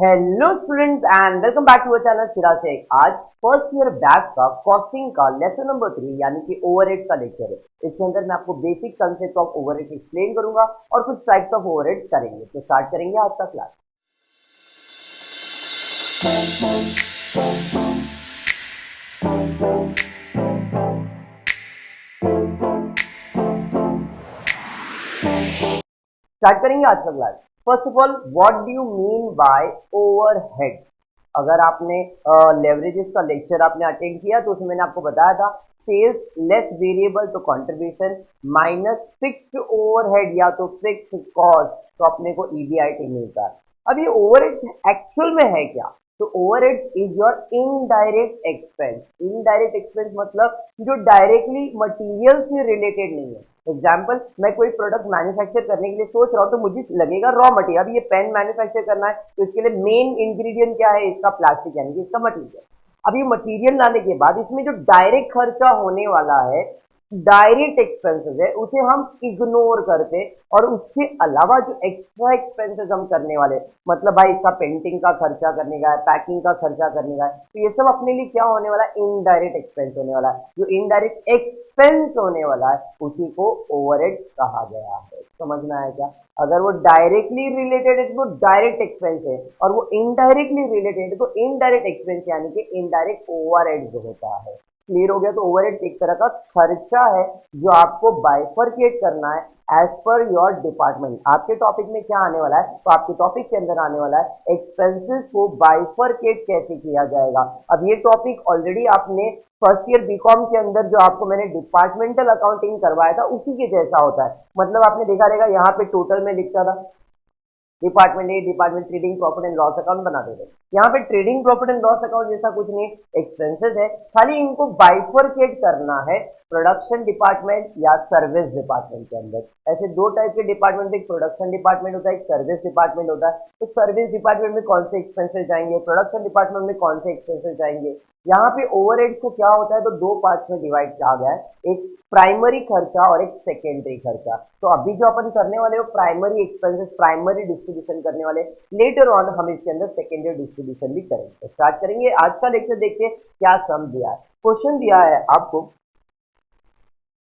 Hello students and welcome back to our channel Chirag Shaikh. आज first year back का costing का lesson number 3 यानी कि ओवरहेड का लेक्चर है। इसके अंदर मैं आपको basic concept of overhead explain करूंगा और कुछ टाइप्स ऑफ ओवरहेड करेंगे। तो स्टार्ट करेंगे आज का क्लास। स्टार्ट करेंगे आज का class. First of all, what do you mean by overhead? अगर आपने लेवरेजेस का लेक्चर आपने अटेंड किया तो उसमें मैंने आपको बताया था सेल्स लेस वेरिएबल तो कंट्रीब्यूशन माइनस फिक्स्ड ओवरहेड या तो फिक्स्ड कॉस्ट, तो अपने को ईबीआईटी मिलता है। अब ये ओवरहेड एक्चुअल में है क्या? तो overhead is your indirect expense. Indirect expense मतलब जो डायरेक्टली मटेरियल से रिलेटेड नहीं है। एग्जाम्पल, मैं कोई प्रोडक्ट मैन्युफैक्चर करने के लिए सोच रहा हूँ तो मुझे लगेगा रॉ मटेरियल। अब ये पेन मैन्युफैक्चर करना है तो इसके लिए मेन इंग्रेडिएंट क्या है? इसका प्लास्टिक यानी कि इसका मटेरियल। अब ये मटेरियल लाने के बाद इसमें जो डायरेक्ट खर्चा होने वाला है, डायरेक्ट एक्सपेंसेस है, उसे हम इग्नोर करते और उसके अलावा जो एक्स्ट्रा एक्सपेंसेस हम करने वाले, मतलब भाई इसका पेंटिंग का खर्चा करने का है, पैकिंग का खर्चा करने का है, तो ये सब अपने लिए क्या होने वाला है? इनडायरेक्ट एक्सपेंस होने वाला है। जो इनडायरेक्ट एक्सपेंस होने वाला है उसी को ओवरहेड कहा गया है। समझ में आया क्या? अगर वो डायरेक्टली रिलेटेड है तो डायरेक्ट एक्सपेंस है, और वो इनडायरेक्टली रिलेटेड है तो इनडायरेक्ट एक्सपेंस यानी कि इनडायरेक्ट ओवरहेड जो होता है। क्लियर हो गया? तो ओवरहेड एक तरह का खर्चा है जो आपको बाइफरकेट करना है एज पर योर डिपार्टमेंट। आपके टॉपिक में क्या आने वाला है? तो आपके टॉपिक के अंदर आने वाला है एक्सपेंसेस को बाइफरकेट कैसे किया जाएगा। अब ये टॉपिक ऑलरेडी आपने फर्स्ट ईयर बीकॉम के अंदर जो आपको मैंने डिपार्टमेंटल अकाउंटिंग करवाया था उसी के जैसा होता है। मतलब आपने देखा रहेगा यहाँ पे टोटल में लिखता था department A, department trading profit and loss account बना देते। यहाँ पे trading profit and loss account जैसा कुछ नहीं, एक्सपेंसेस है, खाली इनको बाइफरकेट करना है प्रोडक्शन डिपार्टमेंट या सर्विस डिपार्टमेंट के अंदर। ऐसे दो टाइप के डिपार्टमेंट, एक प्रोडक्शन डिपार्टमेंट होता है, एक सर्विस डिपार्टमेंट होता है। तो सर्विस डिपार्टमेंट में कौन से एक्सपेंसेस जाएंगे, प्रोडक्शन डिपार्टमेंट में कौन से एक्सपेंसेस जाएंगे। यहाँ पे ओवरहेड को क्या होता है तो दो पार्ट्स में डिवाइड किया गया है, एक प्राइमरी खर्चा और एक सेकेंडरी खर्चा। तो अभी जो अपन करने वाले हो प्राइमरी एक्सपेंसेस, प्राइमरी डिस्ट्रीब्यूशन करने वाले, लेटर ऑन हम इसके अंदर सेकेंडरी डिस्ट्रीब्यूशन भी करेंगे। तो स्टार्ट करेंगे आज का लेक्चर। देखिए क्या सम दिया है। क्वेश्चन दिया है आपको,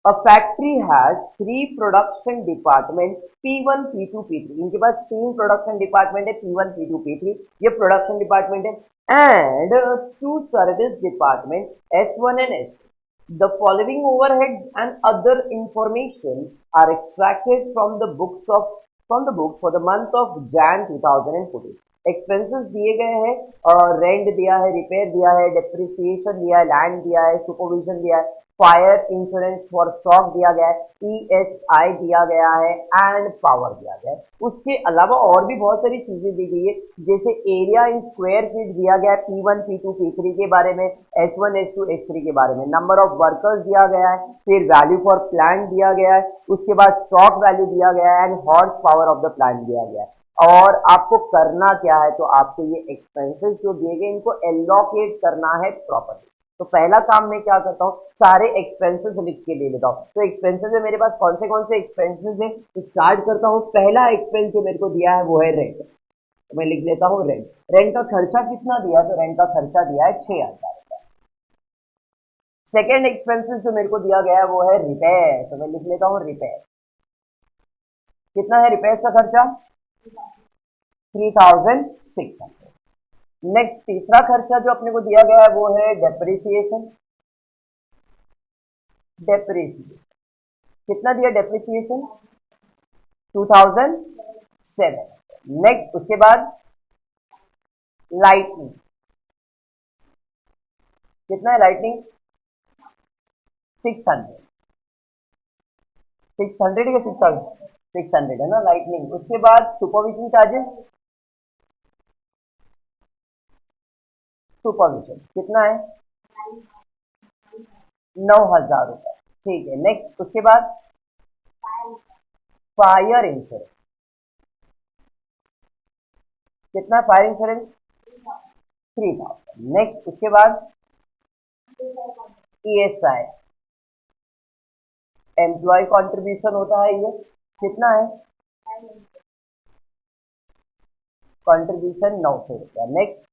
A factory has three production department P1, P2, P3। इनके पास तीन प्रोडक्शन डिपार्टमेंट है, P1, P2, P3, ये प्रोडक्शन डिपार्टमेंट है। And to service department S1 and S2। The following overheads and other information are extracted from the books for the month of Jan 2014। Expenses दिए गए हैं, rent दिया है, repair दिया है, depreciation दिया है, लैंड दिया है, सुपरविजन दिया है, फायर इंश्योरेंस फॉर स्टॉक दिया गया है, ईएसआई दिया गया है एंड पावर दिया गया है। उसके अलावा और भी बहुत सारी चीजें दी गई है, जैसे एरिया इन स्क्वायर फीट दिया गया है P1, P2, P3 के बारे में, S1, S2, S3 के बारे में, नंबर ऑफ वर्कर्स दिया गया है, फिर वैल्यू फॉर प्लांट दिया गया है, उसके बाद स्टॉक वैल्यू दिया गया है and horse power of the plant दिया गया है। और आपको करना क्या है, तो आपको ये एक्सपेंसेस जो दिए गए इनको एलोकेट करना है प्रॉपर्ली। तो पहला काम मैं क्या करता हूँ, सारे एक्सपेंसेस लिख के ले लेता हूँ। तो एक्सपेंसेस में मेरे पास कौन से एक्सपेंसेस हैं, तो स्टार्ट करता हूँ। पहला एक्सपेंस जो मेरे को दिया है वो है रेंट। तो मैं लिख लेता हूँ रेंट। रेंट का खर्चा कितना दिया, तो रेंट का खर्चा दिया है 6,000। सेकेंड एक्सपेंसेस जो मेरे को दिया गया है वो है रिपेयर। तो मैं लिख लेता हूँ रिपेयर। कितना है रिपेयर का खर्चा? 3,600। नेक्स्ट तीसरा खर्चा जो अपने को दिया गया है वो है डेप्रिसिएशन। कितना दिया डेप्रिसिएशन? 2,700। नेक्स्ट उसके बाद लाइटनिंग। कितना है लाइटनिंग? 600। 600 या 6,000? 600 है ना लाइटनिंग। उसके बाद सुपरविजन चार्जेस। सुपरविजन कितना है? 9,000 रुपए। ठीक है। नेक्स्ट उसके बाद फायर इंश्योरेंस। कितना है फायर इंश्योरेंस? 3,000। नेक्स्ट उसके बाद ईएसआई, एम्प्लॉय कंट्रीब्यूशन होता है, ये कितना है? कंट्रीब्यूशन 900 रुपया। नेक्स्ट,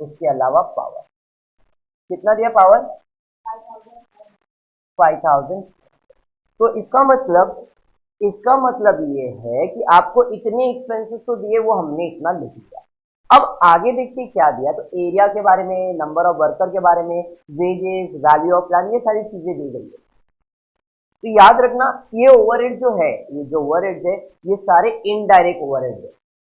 उसके अलावा पावर कितना दिया, पावर 5000। तो इसका मतलब ये है कि आपको इतने एक्सपेंसेस तो दिए, वो हमने इतना लिख दिया। अब आगे देखते क्या दिया, तो एरिया के बारे में, नंबर ऑफ वर्कर के बारे में, वेजेस, वैल्यू ऑफ प्लान, ये सारी चीजें दी गई है। तो याद रखना, ये ओवरहेड जो है, ये जो ओवरहेड है, ये सारे इनडायरेक्ट ओवरहेड है।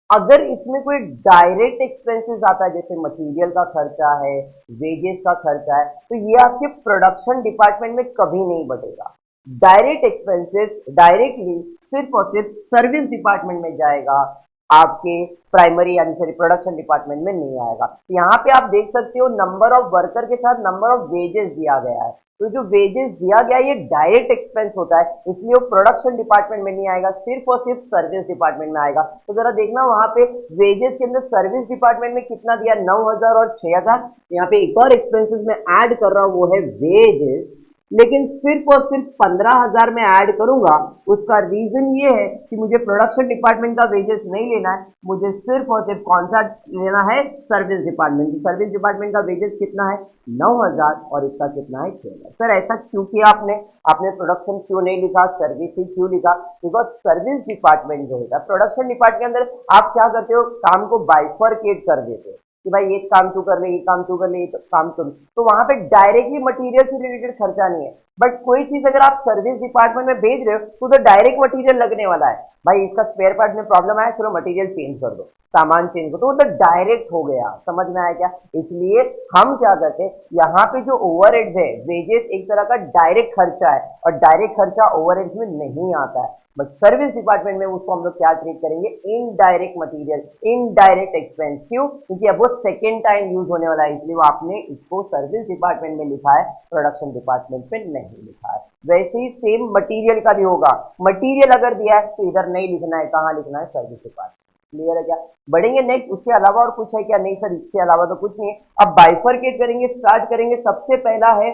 अगर इसमें कोई डायरेक्ट एक्सपेंसेस आता है, जैसे मटेरियल का खर्चा है, वेजेस का खर्चा है, तो ये आपके प्रोडक्शन डिपार्टमेंट में कभी नहीं बटेगा। डायरेक्ट एक्सपेंसेस डायरेक्टली सिर्फ और सिर्फ सर्विस डिपार्टमेंट में जाएगा, आपके प्राइमरी यानी सॉरी प्रोडक्शन डिपार्टमेंट में नहीं आएगा। तो यहाँ पे आप देख सकते हो नंबर ऑफ वर्कर के साथ नंबर ऑफ वेजेस दिया गया है। तो जो वेजेस दिया गया है ये डायरेक्ट एक्सपेंस होता है, इसलिए वो प्रोडक्शन डिपार्टमेंट में नहीं आएगा, सिर्फ और सिर्फ सर्विस डिपार्टमेंट में आएगा। तो जरा देखना वहां पे वेजेस के अंदर सर्विस डिपार्टमेंट में कितना दिया, 9000 और 6000। यहाँ पे एक और एक्सपेंसेस में ऐड कर रहा हूं, वो है वेजेस, लेकिन सिर्फ और सिर्फ 15000 में ऐड करूंगा। उसका रीजन ये है कि मुझे प्रोडक्शन डिपार्टमेंट का वेजेस नहीं लेना है, मुझे सिर्फ और सिर्फ कौन सा लेना है, सर्विस डिपार्टमेंट। सर्विस डिपार्टमेंट का वेजेस कितना है, 9000, और इसका कितना है, 6000। सर ऐसा क्यों किया आपने प्रोडक्शन क्यों नहीं लिखा, सर्विस ही क्यों लिखा? बिकॉज सर्विस डिपार्टमेंट जो होता है, प्रोडक्शन डिपार्टमेंट के अंदर आप क्या करते हो, काम को बाइफरकेट कर देते हो कि भाई एक काम तू कर ले, ये काम तू कर ले, ये काम तुम, तो वहां पे डायरेक्टली मटेरियल से रिलेटेड खर्चा नहीं है। बट कोई चीज अगर आप सर्विस डिपार्टमेंट में भेज रहे हो तो उधर डायरेक्ट मटेरियल लगने वाला है, भाई इसका स्पेयर पार्ट में प्रॉब्लम आया, चलो मटेरियल चेंज कर दो, सामान चेंज कर दो, तो उधर डायरेक्ट हो गया। समझ में आया क्या? इसलिए हम क्या करते हैं, यहाँ पे जो ओवरहेड्स है, वेजेस एक तरह का डायरेक्ट खर्चा है, और डायरेक्ट खर्चा ओवरहेड्स में नहीं आता है। बट सर्विस डिपार्टमेंट में उसको हम लोग क्या ट्रीट करेंगे, इनडायरेक्ट मटेरियल, इनडायरेक्ट एक्सपेंस। क्यों? क्योंकि अब वो सेकेंड टाइम यूज होने वाला है, इसलिए वो आपने इसको सर्विस डिपार्टमेंट में लिखा है, प्रोडक्शन डिपार्टमेंट में नहीं लिखा है। वैसे ही सेम मटेरियल का भी होगा, मटेरियल अगर दिया है तो इधर नहीं लिखना है, कहाँ लिखना है, सर्विस डिपार्टमेंट। क्लियर है क्या? बढ़ेंगे नेक्स्ट, उसके अलावा और कुछ है क्या? नहीं सर, इसके अलावा तो कुछ नहीं है। अब बाइफरकेट करेंगे, स्टार्ट करेंगे। सबसे पहला है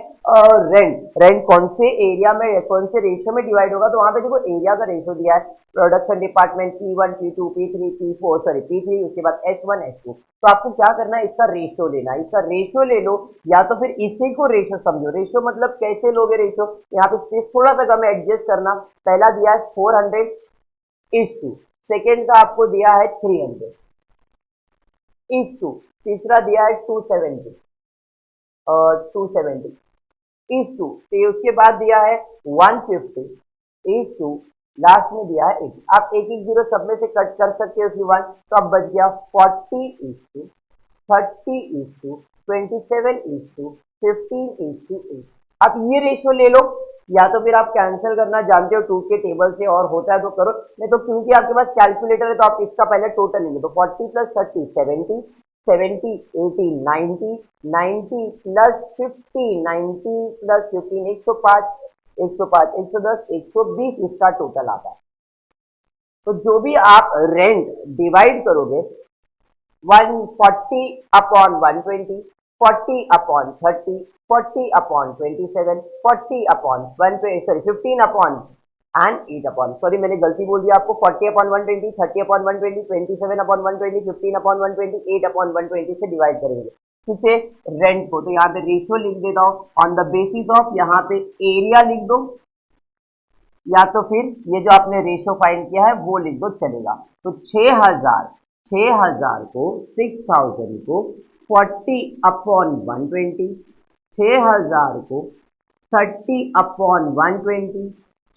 रेंट। रेंट कौन से एरिया में, कौन से रेशियो में डिवाइड होगा? तो वहां पे देखो एरिया का रेशियो दिया है, production department P1 P2 P3 P4 sorry P3, उसके बाद H1 H2। तो आपको क्या करना है, इसका रेशियो लेना है, इसका रेशियो ले लो, या तो फिर इसी को रेशियो समझो। रेशियो मतलब कैसे लोगे रेशियो, यहाँ पे स्पेस थोड़ा सा कम एडजस्ट करना। पहला दिया है 400:2, सेकेंड का आपको दिया है 300:2, तीसरा दिया है 270:2, तो उसके बाद दिया है 150:2, लास्ट में दिया है 80। आप एक एक जीरो सब में से कट कर सकते हो उसकी 1, तो अब बच गया 40:30:27:15:8। आप ये रेशियो ले लो, या तो फिर आप कैंसिल करना जानते हो 2 के टेबल से, और होता है तो करो, नहीं तो क्योंकि आपके पास कैलकुलेटर है तो आप इसका पहले टोटल ले लो। तो 40 + 30 70, 70 80 90, 90 + 50 90 + 15 105, 105 110 120, इसका टोटल आता है। तो जो भी आप रेंट डिवाइड करोगे 140/120, 40/30, 40/27, 15/120, सॉरी मैंने गलती बोल दिया आपको, 40/120, 30/120, 27/120, 15/120, 8/120 से डिवाइड करेंगे किसे, रेंट को। तो यहाँ पे रेशियो लिख देता हूँ ऑन द बेसिस ऑफ, यहाँ पे एरिया लिख दो, या तो फिर ये जो आपने रेशियो फाइंड किया है वो लिख दो, चलेगा। तो 6000 को 6000 को 40/120, 6000 को 30/120,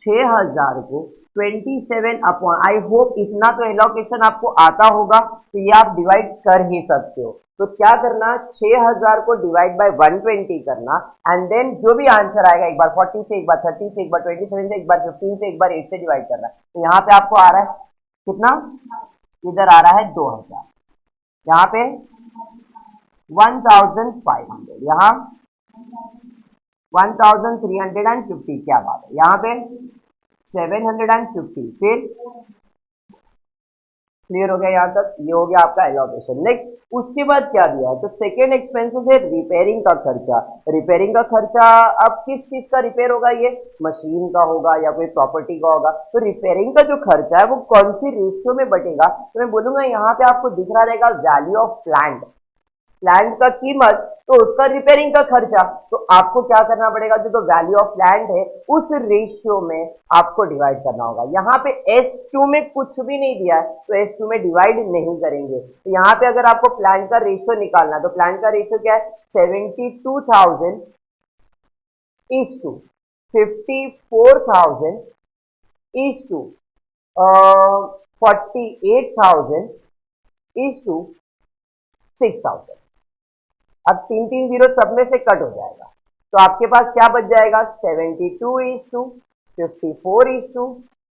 6000 को 27 आई होप इतना तो एलोकेशन आपको आता होगा, तो ये आप डिवाइड कर ही सकते हो। तो क्या करना, 6000 को डिवाइड बाय 120 करना, एंड देन जो भी आंसर आएगा एक बार 40 से, एक बार 30 से, एक बार 27 से, एक बार 15 से, एक बार 8 से डिवाइड करना। तो यहाँ पे आपको आ रहा है कितना, इधर आ रहा है 2000, यहाँ पे 1500, यहाँ 1350, क्या बात है, यहाँ पे 750, फिर क्लियर हो गया यहाँ तक? ये हो गया आपका एलोकेशन। नेक्स्ट उसके बाद क्या दिया है, तो सेकेंड एक्सपेंसेस है रिपेयरिंग का खर्चा। रिपेयरिंग का खर्चा अब किस चीज का रिपेयर होगा, ये मशीन का होगा या कोई प्रॉपर्टी का होगा। तो रिपेयरिंग का जो खर्चा है वो कौन सी रेशियो में बटेगा, तो मैं बोलूंगा यहाँ पे आपको दिख रहा रहेगा वैल्यू ऑफ प्लांट, प्लांट का कीमत तो उसका रिपेयरिंग का खर्चा। तो आपको क्या करना पड़ेगा, जो तो वैल्यू ऑफ प्लांट है उस रेशियो में आपको डिवाइड करना होगा। यहाँ पे S2 में कुछ भी नहीं दिया है तो S2 में डिवाइड नहीं करेंगे। तो यहाँ पे अगर आपको प्लांट का रेशियो निकालना है तो प्लांट का रेशियो क्या है, 72,000 is to 54,000 is to 48,000 is to 6,000। अब तीन तीन जीरो सब में से कट हो जाएगा तो आपके पास क्या बच जाएगा, 72 is to 54 is to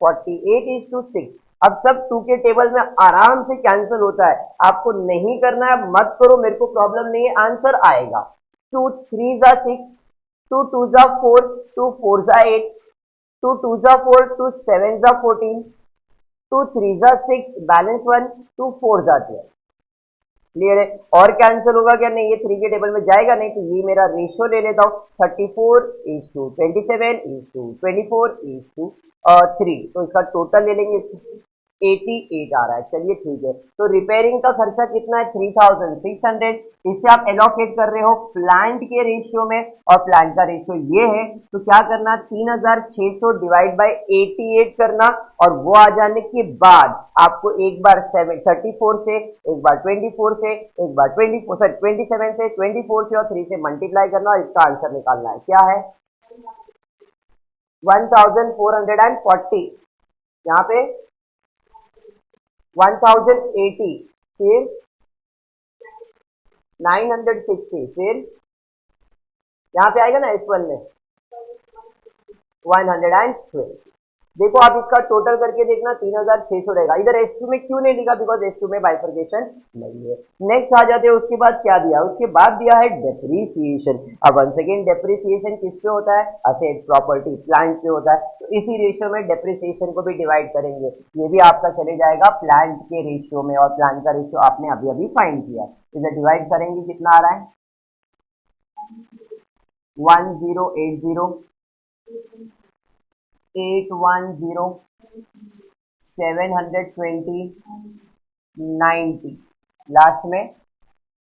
48 is to 6। अब सब 2 के टेबल में आराम से कैंसिल होता है, आपको नहीं करना है मत करो, मेरे को प्रॉब्लम नहीं है, आंसर आएगा। 2 3 जा 6, 2 2 जा 4, 2 4 जा 8, 2 2 जा 4, 2 7 जा 14, 2 3 जा 6, बैलेंस 1, 2 4 जा 12। क्लियर है? और कैंसिल होगा क्या, नहीं, ये 3 के टेबल में जाएगा नहीं, तो ये मेरा रेशियो ले लेता हूँ 34:27:24:3, तो इसका टोटल ले लेंगे 88 आ रहा है। चलिए ठीक है, तो रिपेयरिंग का खर्चा कितना है, 3600। इसे आप एलोकेट कर रहे हो प्लांट के रेशियो में और प्लांट का रेशियो ये है, तो क्या करना, 3600 डिवाइड बाय 88 करना और वो आ जाने के बाद आपको एक बार 34 से, एक बार 24 से, एक बार 27 से, 24 से और 3 से मल्टीप्लाई करना और इसका आंसर निकालना है। क्या है, 1440। यहाँ पे 1080, फिर 960, फिर यहाँ पे आएगा ना S1 में 112। देखो आप इसका टोटल करके देखना 3600 रहेगा। इधर S2 में क्यों नहीं लिखा, बिकॉज S2 में बाइफर्केशन नहीं है। नेक्स्ट आ जाते हैं, उसके बाद क्या दिया, उसके बाद दिया है डेप्रीसिएशन। अब वन सेकेंड डेप्रीसिएशन किस पे होता है, असेट प्रॉपर्टी प्लांट पे होता है, तो इसी रेशियो में डेप्रीसिएशन को भी डिवाइड करेंगे। ये भी आपका चले जाएगा प्लांट के रेशियो में, और प्लांट का रेशियो आपने अभी अभी फाइंड किया। इधर डिवाइड करेंगे कितना आ रहा है, 1080, 810, 720, 90, लास्ट में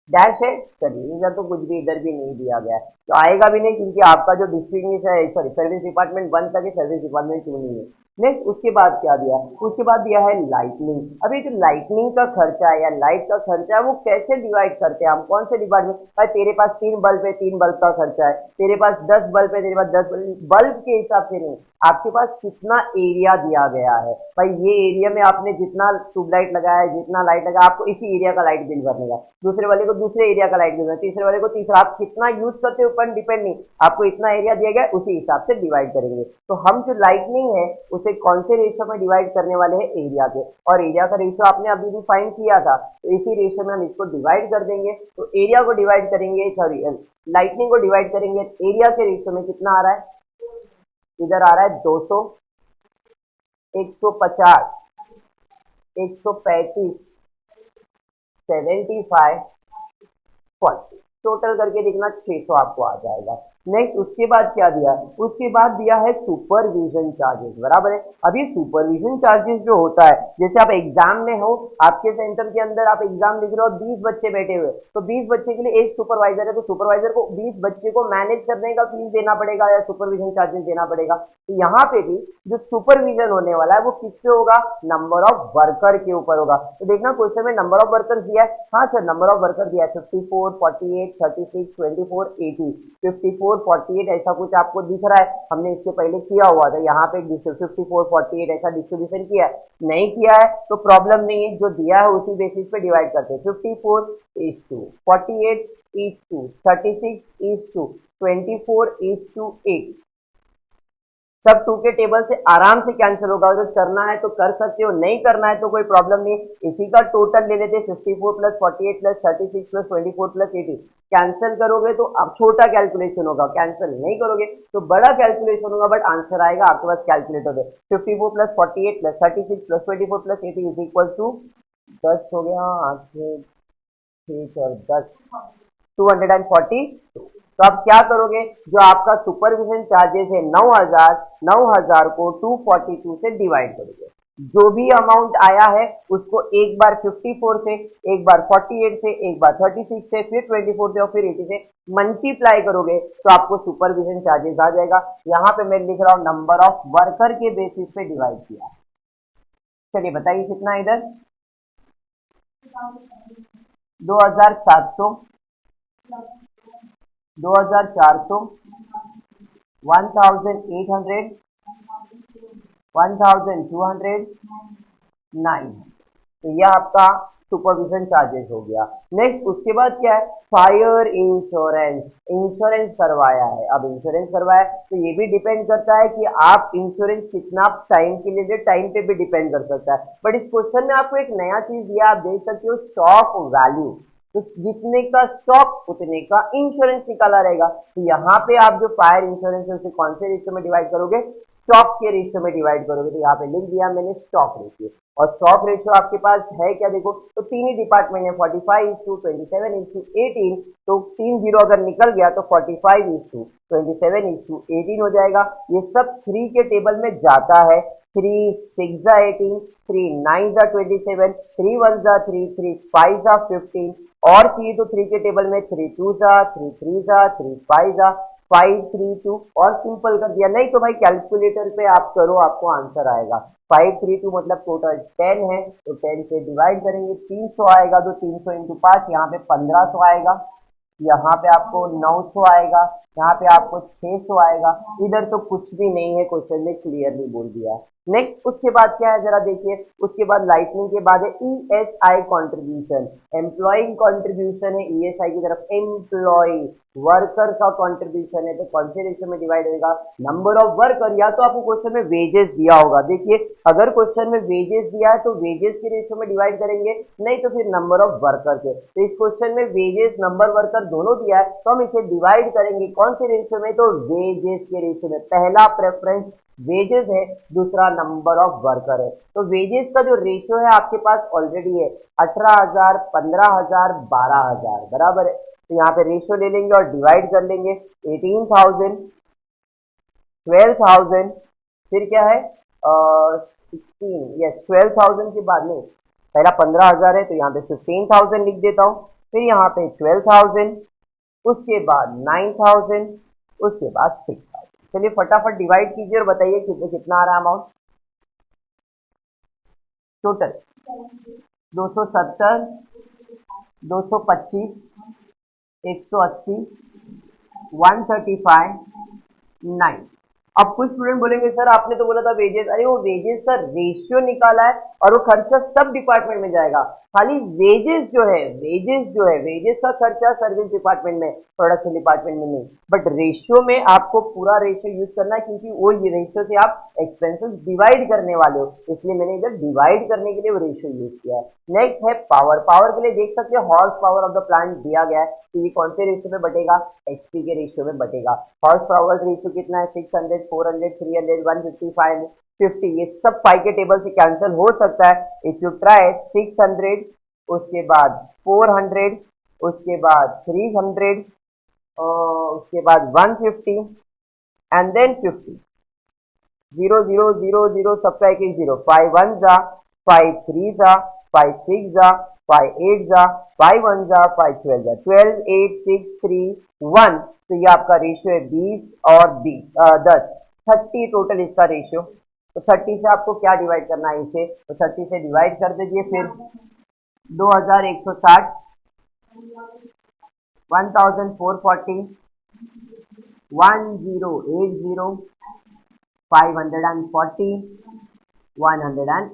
डैश है। चलिए इधर तो कुछ भी इधर भी नहीं दिया गया है, तो आएगा भी नहीं क्योंकि आपका जो डिस्ट्रिक्ट है, सॉरी सर्विस डिपार्टमेंट 1 तक है, सर्विस डिपार्टमेंट 2 नहीं है। नेक्स्ट उसके बाद क्या दिया, उसके बाद दिया है लाइटनिंग। अभी जो लाइटनिंग का खर्चा है या लाइट का खर्चा है वो कैसे डिवाइड करते हैं हम, कौन से डिपार्टमेंट, भाई तेरे पास 3 बल्ब है, 3 बल्ब का खर्चा है, तेरे पास 10 बल्ब है, तेरे पास 10 बल्ब के हिसाब से नहीं, आपके पास कितना एरिया दिया गया है, भाई ये एरिया में आपने जितना ट्यूबलाइट लगाया है, जितना लाइट लगाया, आपको इसी एरिया का लाइट बिल भरने का, दूसरे वाले को दूसरे एरिया का लाइट बिल भरना, तीसरे वाले को तीसरा, आप कितना यूज करते हो ऊपर डिपेंड नहीं, आपको इतना एरिया दिया गया उसी हिसाब से डिवाइड करेंगे। तो हम जो लाइटनिंग है उसे कौन से रेशियो में डिवाइड करने वाले हैं, एरिया के, और एरिया का रेशियो आपने अभी भी फाइंड किया था, तो इसी रेशियो में हम इसको डिवाइड कर देंगे। तो एरिया को डिवाइड करेंगे, सॉरी लाइटनिंग को डिवाइड करेंगे एरिया के रेशियो में, कितना आ रहा है, इधर आ रहा है 200, 150, 135, 75, 40, टोटल करके देखना 600 आपको आ जाएगा। नेक्स्ट उसके बाद क्या दिया, उसके बाद दिया है सुपरविजन चार्जेस, बराबर है। अभी सुपरविजन चार्जेस जो होता है, जैसे आप एग्जाम में हो, आपके सेंटर के अंदर आप एग्जाम लिख रहे हो, 20 बच्चे बैठे हुए, तो 20 बच्चे के लिए एक सुपरवाइजर है, तो सुपरवाइजर को 20 बच्चे को मैनेज करने का फीस देना पड़ेगा या सुपरविजन चार्जेस देना पड़ेगा। तो यहाँ पे भी जो सुपरविजन होने वाला है वो किस पे होगा, नंबर ऑफ वर्कर के ऊपर होगा। तो देखना क्वेश्चन में नंबर ऑफ वर्कर दिया है, हाँ सर नंबर ऑफ वर्कर दिया है 54, 48, 36, 24, 80, 54, 48 ऐसा कुछ आपको दिख रहा है, हमने इसके पहले किया हुआ था, यहाँ पे 54, 48 ऐसा डिस्ट्रीब्यूशन किया है, नहीं किया है तो प्रॉब्लम नहीं है, जो दिया है उसी बेसिस पे डिवाइड करते हैं। 54 is to 48 is to 36 is to 24 is to 8, सब 2 के टेबल से आराम से कैंसिल होगा। अगर करना है तो कर सकते हो, नहीं करना है तो कोई प्रॉब्लम नहीं। इसी का टोटल ले लेते, 54 plus 48 plus 36 plus 24 plus 80। Cancel करोगे तो अब छोटा कैलकुलेशन होगा, कैंसिल नहीं करोगे तो बड़ा कैलकुलेशन होगा, बट आंसर आएगा आपके पास कैलकुलेटर है। 54 plus 48 plus 36 plus 24 plus 80 is equal to 10 हो गया, 8 6 और 10, 240। तो आप क्या करोगे, जो आपका सुपरविजन चार्जेस है 9000 को 242 से डिवाइड करोगे। जो भी अमाउंट आया है उसको एक बार 54 से, एक बार 48 से, एक बार 36 से, फिर 24 से और फिर 80 से मल्टीप्लाई करोगे तो आपको सुपरविजन चार्जेस आ जाएगा। यहाँ पे मैं लिख रहा हूँ नंबर ऑफ वर्कर के बेसिस पे डिवाइड किया। चलिए बताइए कितना है इधर, 2700, 2400, 1800, 1200, 9। तो यह आपका सुपरविजन चार्जेस हो गया। नेक्स्ट उसके बाद क्या है, फायर इंश्योरेंस, इंश्योरेंस करवाया है। अब इंश्योरेंस करवाया तो ये भी डिपेंड करता है कि आप इंश्योरेंस कितना टाइम के लिए, टाइम पे भी डिपेंड कर सकता है। बट इस क्वेश्चन में आपको एक नया चीज दिया, आप देख सकते हो स्टॉक वैल्यू, तो जितने का स्टॉक उतने का इंश्योरेंस निकाला रहेगा। तो यहाँ पे आप जो फायर इंश्योरेंस है उसे कौन से रेशियो में डिवाइड करोगे, स्टॉक के रेशियो में डिवाइड करोगे। तो यहाँ पे लिख दिया मैंने स्टॉक रेशियो। और स्टॉक रेशियो आपके पास है क्या, देखो तो तीन ही डिपार्टमेंट है, 45:27:18। तो 3 जीरो अगर निकल गया तो 45:27:18 हो जाएगा। ये सब 3 के टेबल में जाता है। 3 6 18, 3 9 27, 3 1 3, 3 5 15। और चाहिए तो 3 के टेबल में 3 2 3 3 3 5 5 3 2, और सिंपल कर दिया। नहीं तो भाई कैलकुलेटर पे आप करो, आपको आंसर आएगा। 532 मतलब टोटल 10 है, तो 10 से डिवाइड करेंगे 300 आएगा, तो 300 इंटू 5, यहाँ पे 1500 आएगा, यहाँ पे आपको 900 आएगा, यहाँ पे आपको 600 आएगा। इधर तो कुछ भी नहीं है, क्वेश्चन में क्लियरली बोल दिया है। नेक्स्ट उसके बाद क्या है जरा देखिए, उसके बाद लाइटनिंग के बाद है ईएसआई कंट्रीब्यूशन, एम्प्लॉइंग कंट्रीब्यूशन है ईएसआई की तरफ, एम्प्लॉय वर्कर का कंट्रीब्यूशन है। तो कौन से रेशियो में डिवाइड होगा, नंबर ऑफ वर्कर, या तो आपको क्वेश्चन में वेजेस दिया होगा। देखिए अगर क्वेश्चन में वेजेस दिया है तो वेजेस के रेशियो में डिवाइड करेंगे, नहीं तो फिर नंबर ऑफ वर्कर के। तो इस क्वेश्चन में वेजेस नंबर वर्कर दोनों दिया है, तो हम इसे डिवाइड करेंगे कौन से रेशियो में, तो वेजेस के रेशियो में। पहला प्रेफरेंस वेजेस है, दूसरा नंबर ऑफ वर्कर है। तो वेजेस का जो रेशियो है आपके पास ऑलरेडी है 18,000, 15,000, 12,000 बराबर है। तो यहाँ पे रेशियो ले लेंगे और डिवाइड कर लेंगे 18,000, 12,000, फिर क्या है 16, यस 12,000 के बाद में पहला 15,000 है, तो यहाँ पे 15,000 लिख देता हूँ, फिर यहाँ पे 12,000, उसके बाद 9,000, उसके बाद 6,000। चलिए फटाफट डिवाइड कीजिए और बताइए कितना आ रहा है अमाउंट टोटल। 270, 225, 180, 135, 9। अब कुछ स्टूडेंट बोलेंगे सर आपने तो बोला था वेजेस, अरे वो वेजेस का रेशियो निकाला है और वो खर्चा सब डिपार्टमेंट में जाएगा, खाली वेजेस जो है, वेजेस का खर्चा सर्विस डिपार्टमेंट में, प्रोडक्शन डिपार्टमेंट में नहीं। बट रेशियो में आपको पूरा रेशियो यूज करना है, क्योंकि वो ये रेशियो से आप एक्सपेंसेस डिवाइड करने वाले हो, इसलिए मैंने इधर डिवाइड करने के लिए वो रेशियो यूज किया है। नेक्स्ट है पावर, पावर के लिए देख सकते हो horse power of the plant दिया गया है, तो ये कौन से रेशियो में बटेगा, एचपी के रेशियो में बटेगा। हॉर्स पावर रेशियो कितना है, 600, 400, 300, 155, 50, ये सब 5 के टेबल से कैंसिल हो सकता है। इफ यू ट्राई 600, उसके बाद 400, उसके बाद 300, उसके बाद 150 एंड देन 50, 0 0 0 0 सबका एक एक जीरो, 5 1 जा, 5 3 जा, 5 6 जा, 5 8 जा, 5 1 जा, 5 12 जा, 12 8 6 3 1। तो ये आपका रेशियो है 20 और 10 30 टोटल इसका रेशियो। तो 30 से आपको क्या डिवाइड करना है इसे, तो 30 से डिवाइड कर दीजिए, फिर 2160, 1440, 1080, 540, 100।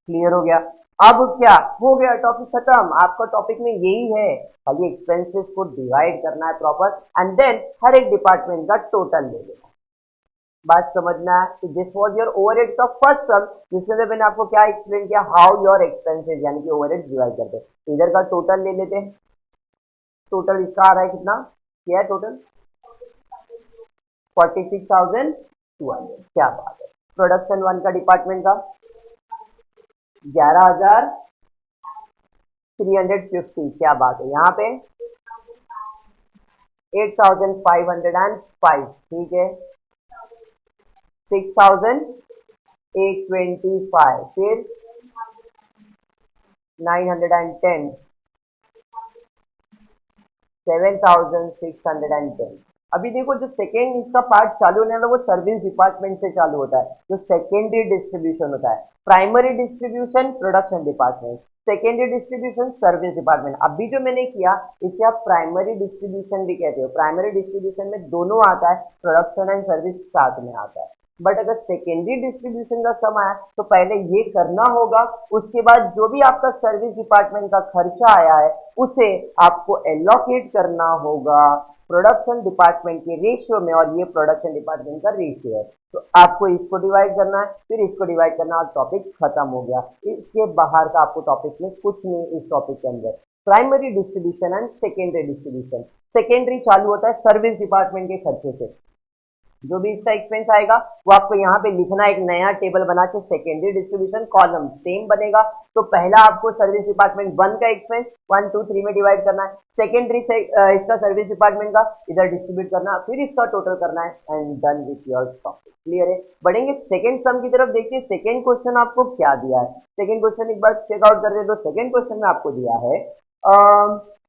क्लियर हो गया। अब क्या हो गया, टॉपिक खत्म। आपका टॉपिक में यही है, खाली एक्सपेंसेस को डिवाइड करना है प्रॉपर, एंड देन हर एक डिपार्टमेंट का टोटल ले लेना। बात समझना है कि दिस वाज योर ओवरहेड का फर्स्ट सम, जिसमें मैंने आपको क्या एक्सप्लेन किया, हाउ योर एक्सपेंसेस यानी कि ओवरहेड डिवाइड करते हैं। इधर का टोटल ले लेते हैं, टोटल इसका आ रहा है कितना, क्या है टोटल 46,200। क्या बात है। प्रोडक्शन 1 का डिपार्टमेंट का 11,000, 350, क्या बात है। यहाँ पे 8505, ठीक है। 6825, फिर 910, 7610। अभी देखो जो सेकेंड इसका पार्ट चालू होने वाला वो सर्विस डिपार्टमेंट से चालू होता है, जो सेकेंडरी डिस्ट्रीब्यूशन होता है। Primary distribution production department, secondary distribution service department. अभी जो मैंने किया इसे आप प्राइमरी डिस्ट्रीब्यूशन भी कहते हो। प्राइमरी डिस्ट्रीब्यूशन में दोनों आता है, प्रोडक्शन एंड सर्विस साथ में आता है। बट अगर सेकेंडरी डिस्ट्रीब्यूशन का समय आया तो पहले ये करना होगा, उसके बाद जो भी आपका सर्विस डिपार्टमेंट का खर्चा आया है उसे आपको एलोकेट करना होगा प्रोडक्शन डिपार्टमेंट के रेशियो में, और ये प्रोडक्शन डिपार्टमेंट का रेशियो है। तो आपको इसको डिवाइड करना है, फिर इसको डिवाइड करना, और टॉपिक खत्म हो गया। इसके बाहर का आपको टॉपिक में कुछ नहीं इस टॉपिक के अंदर। Primary distribution and secondary distribution. Secondary चालू होता है सर्विस डिपार्टमेंट के खर्चे से। जो भी इसका एक्सपेंस आएगा वो आपको यहाँ पे लिखना, एक नया टेबल बना के सेकेंडरी डिस्ट्रीब्यूशन कॉलम सेम बनेगा। तो पहला आपको सर्विस डिपार्टमेंट 1 का एक्सपेंस 1 2 3 में डिवाइड करना है, सेकेंडरी से इसका सर्विस डिपार्टमेंट का इधर डिस्ट्रीब्यूट करना, फिर इसका टोटल करना है, and done with your topic. Clear है। बढ़ेंगे सेकंड सम की तरफ। देखिए सेकंड क्वेश्चन आपको क्या दिया है। सेकंड क्वेश्चन एक बार चेकआउट कर दे। तो सेकंड क्वेश्चन में आपको दिया है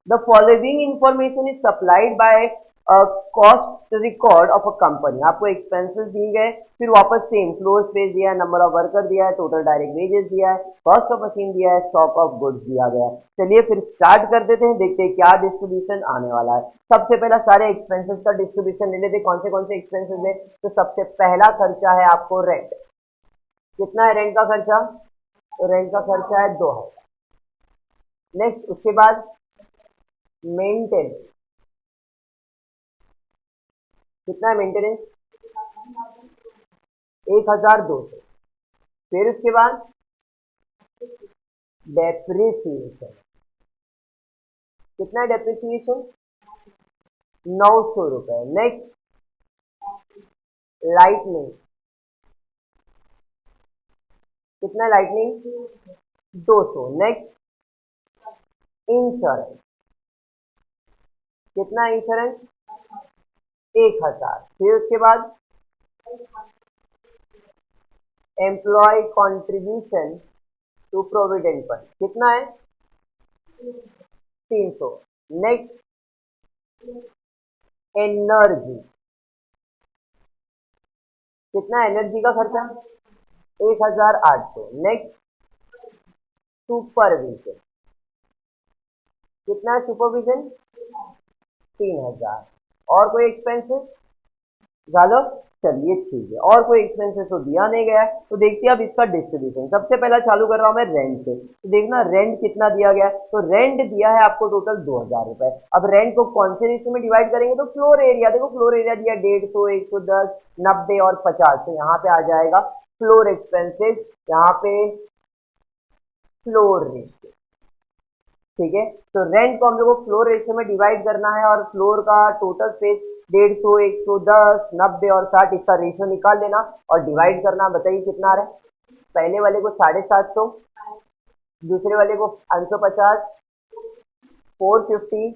the following information is supplied by cost record of a company. आपको एक्सपेंसेस दिए गए, फिर वापस सेम फ्लोर स्पेस दिया है, नंबर ऑफ वर्कर दिया है, टोटल डायरेक्ट वेजेस दिया है, कॉस्ट ऑफ मशीन दिया है, स्टॉक ऑफ गुड्स दिया गया है। चलिए फिर स्टार्ट कर देते हैं, देखते हैं क्या डिस्ट्रीब्यूशन आने वाला है। सबसे पहला सारे एक्सपेंसेस का डिस्ट्रीब्यूशन ले लेते हैं। कौन से एक्सपेंसेस है। तो सबसे पहला खर्चा है आपको रेंट। कितना है रेंट का खर्चा। तो रेंट का खर्चा है 2000। नेक्स्ट उसके बाद मेंटेनेंस। कितना है मेंटेनेंस। 1200। फिर उसके बाद डेप्रिसिएशन। कितना है डेप्रिसिएशन। 900 रुपए। Next lightning. कितना है लाइटनिंग। 200। Next insurance. कितना है इंश्योरेंस। 1000। फिर उसके बाद employ contribution to provident fund. कितना है 300। Next energy. कितना एनर्जी का खर्चा 1800। Next supervision. कितना है सुपरविजन 3000। और कोई एक्सपेंसेस ज्यादा। चलिए ठीक है, और कोई एक्सपेंसेस तो दिया नहीं गया है। तो देखिए अब इसका डिस्ट्रीब्यूशन। सबसे पहला चालू कर रहा हूं मैं रेंट से। तो देखना रेंट कितना दिया गया है। तो रेंट दिया है आपको टोटल 2000 रुपए। अब रेंट को कौन से रेशियो में डिवाइड करेंगे। तो फ्लोर एरिया। देखो फ्लोर एरिया दिया 150, 110, 90 और 50। तो यहाँ पे आ जाएगा फ्लोर एक्सपेंसेस, यहाँ पे फ्लोर रेशियो। ठीक है। तो रेंट को हम लोग को फ्लोर रेशियो में डिवाइड करना है, और फ्लोर का टोटल स्पेस 150, 110, 90 और 60, इसका रेशियो निकाल लेना और डिवाइड करना। बताइए कितना आ रहा है। पहले वाले को 750, दूसरे वाले को 550, 450।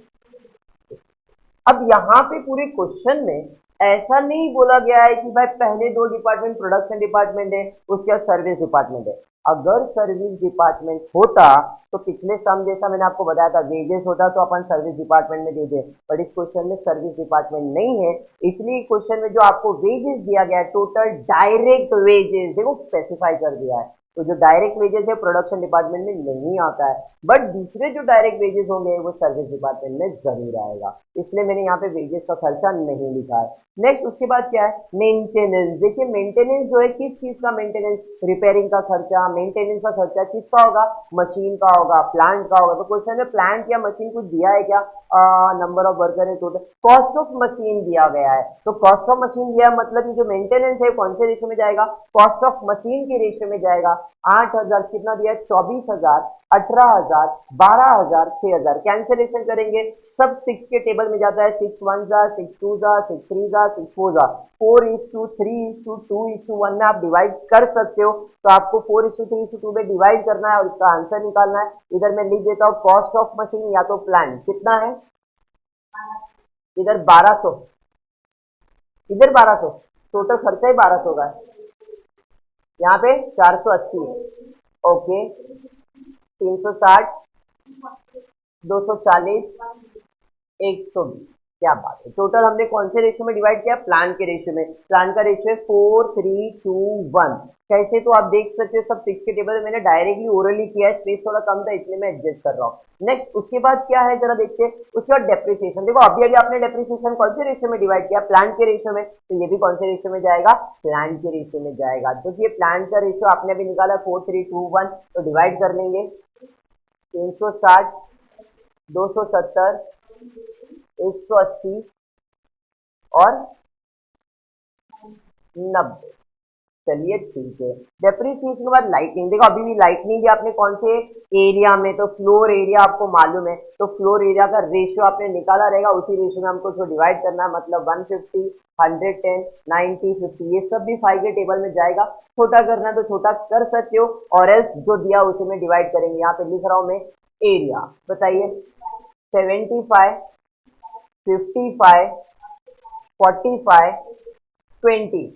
अब यहाँ पे पूरे क्वेश्चन में ऐसा नहीं बोला गया है कि भाई पहले 2 डिपार्टमेंट प्रोडक्शन डिपार्टमेंट है, उसके बाद सर्विस डिपार्टमेंट है। अगर सर्विस डिपार्टमेंट होता तो पिछले सम जैसा मैंने आपको बताया था वेजेस होता तो अपन सर्विस डिपार्टमेंट में दे दे, बट इस क्वेश्चन में सर्विस डिपार्टमेंट नहीं है। इसलिए क्वेश्चन में जो आपको वेजेस दिया गया है टोटल डायरेक्ट वेजेस देखो स्पेसिफाई कर दिया है। तो जो डायरेक्ट वेजेस है प्रोडक्शन डिपार्टमेंट में नहीं आता है, बट दूसरे जो डायरेक्ट वेजेस होंगे वो सर्विस डिपार्टमेंट में जरूर आएगा। इसलिए मैंने यहाँ पे वेजेस का खर्चा नहीं लिखा है। नेक्स्ट उसके बाद क्या है मेंटेनेंस। देखिए मेंटेनेंस जो है किस चीज का मेंटेनेंस। रिपेयरिंग का खर्चा, मेंटेनेंस का खर्चा किसका होगा। मशीन का होगा, प्लांट का होगा। तो क्वेश्चन में प्लांट या मशीन कुछ दिया है क्या। नंबर ऑफ वर्कर है टोटल। कॉस्ट ऑफ मशीन दिया गया है। तो कॉस्ट ऑफ मशीन दिया मतलब जो मेंटेनेंस है कौन से रेशियो में जाएगा। कॉस्ट ऑफ मशीन के रेशियो में जाएगा। 8,000 कितना दिया है, 24,000, 18,000, 12,000, 6,000। कैंसिलेशन करेंगे, सब 6 के टेबल में जाता है। 6 1 जा, 6 2 जा, 6 3 जा, 6 4 जा। 4:3:2:1 में आप डिवाइड कर सकते हो। तो आपको 4:3:2 में डिवाइड करना है और इसका आंसर निकालना है। इधर मैं लिख देता हूँ कॉस्ट ऑफ मशीन या तो प्लान कितना है, इधर 1200, इधर 1200, टोटल खर्चा ही 1200 का है। यहाँ पे 480 है, ओके, 360, 240, 120। क्या बात है। टोटल हमने कौन से रेशियो में डिवाइड किया, प्लान के रेशियो में। प्लान का रेशियो है 4:3:2:1। कैसे, तो आप देख सकते हो सब 6 के टेबल में मैंने डायरेक्टली ओरली किया है, स्पेस थोड़ा कम था इसलिए मैं एडजस्ट कर रहा हूँ। नेक्स्ट उसके बाद क्या है जरा देखते हैं। उसके बाद डेप्रिसिएशन। देखो अभी अभी आपने डेप्रिसिएशन कौन से रेशियो में डिवाइड किया, प्लान के रेशियो में, तो ये भी कौन से रेशियो में जाएगा, प्लान के रेशियो में जाएगा। तो ये प्लान का रेशियो आपने अभी निकाला 4:3:2:1, तो डिवाइड कर लेंगे 360, 270, 180 और 90। चलिए ठीक है। डेप्रिसिएशन के बाद लाइटनिंग। देखो अभी भी लाइटनिंग भी आपने कौन से एरिया में, तो फ्लोर एरिया आपको मालूम है, तो फ्लोर एरिया का रेशियो आपने निकाला रहेगा, उसी रेशियो में हमको जो डिवाइड करना है, मतलब 150, 110, 90, 50, ये सब भी 5 के टेबल में जाएगा। छोटा करना है तो छोटा कर सकते हो, और एल्स जो दिया उसी में डिवाइड करेंगे। यहाँ पे लिख रहा हूं मैं एरिया, बताइए 75, 55, 45, 25।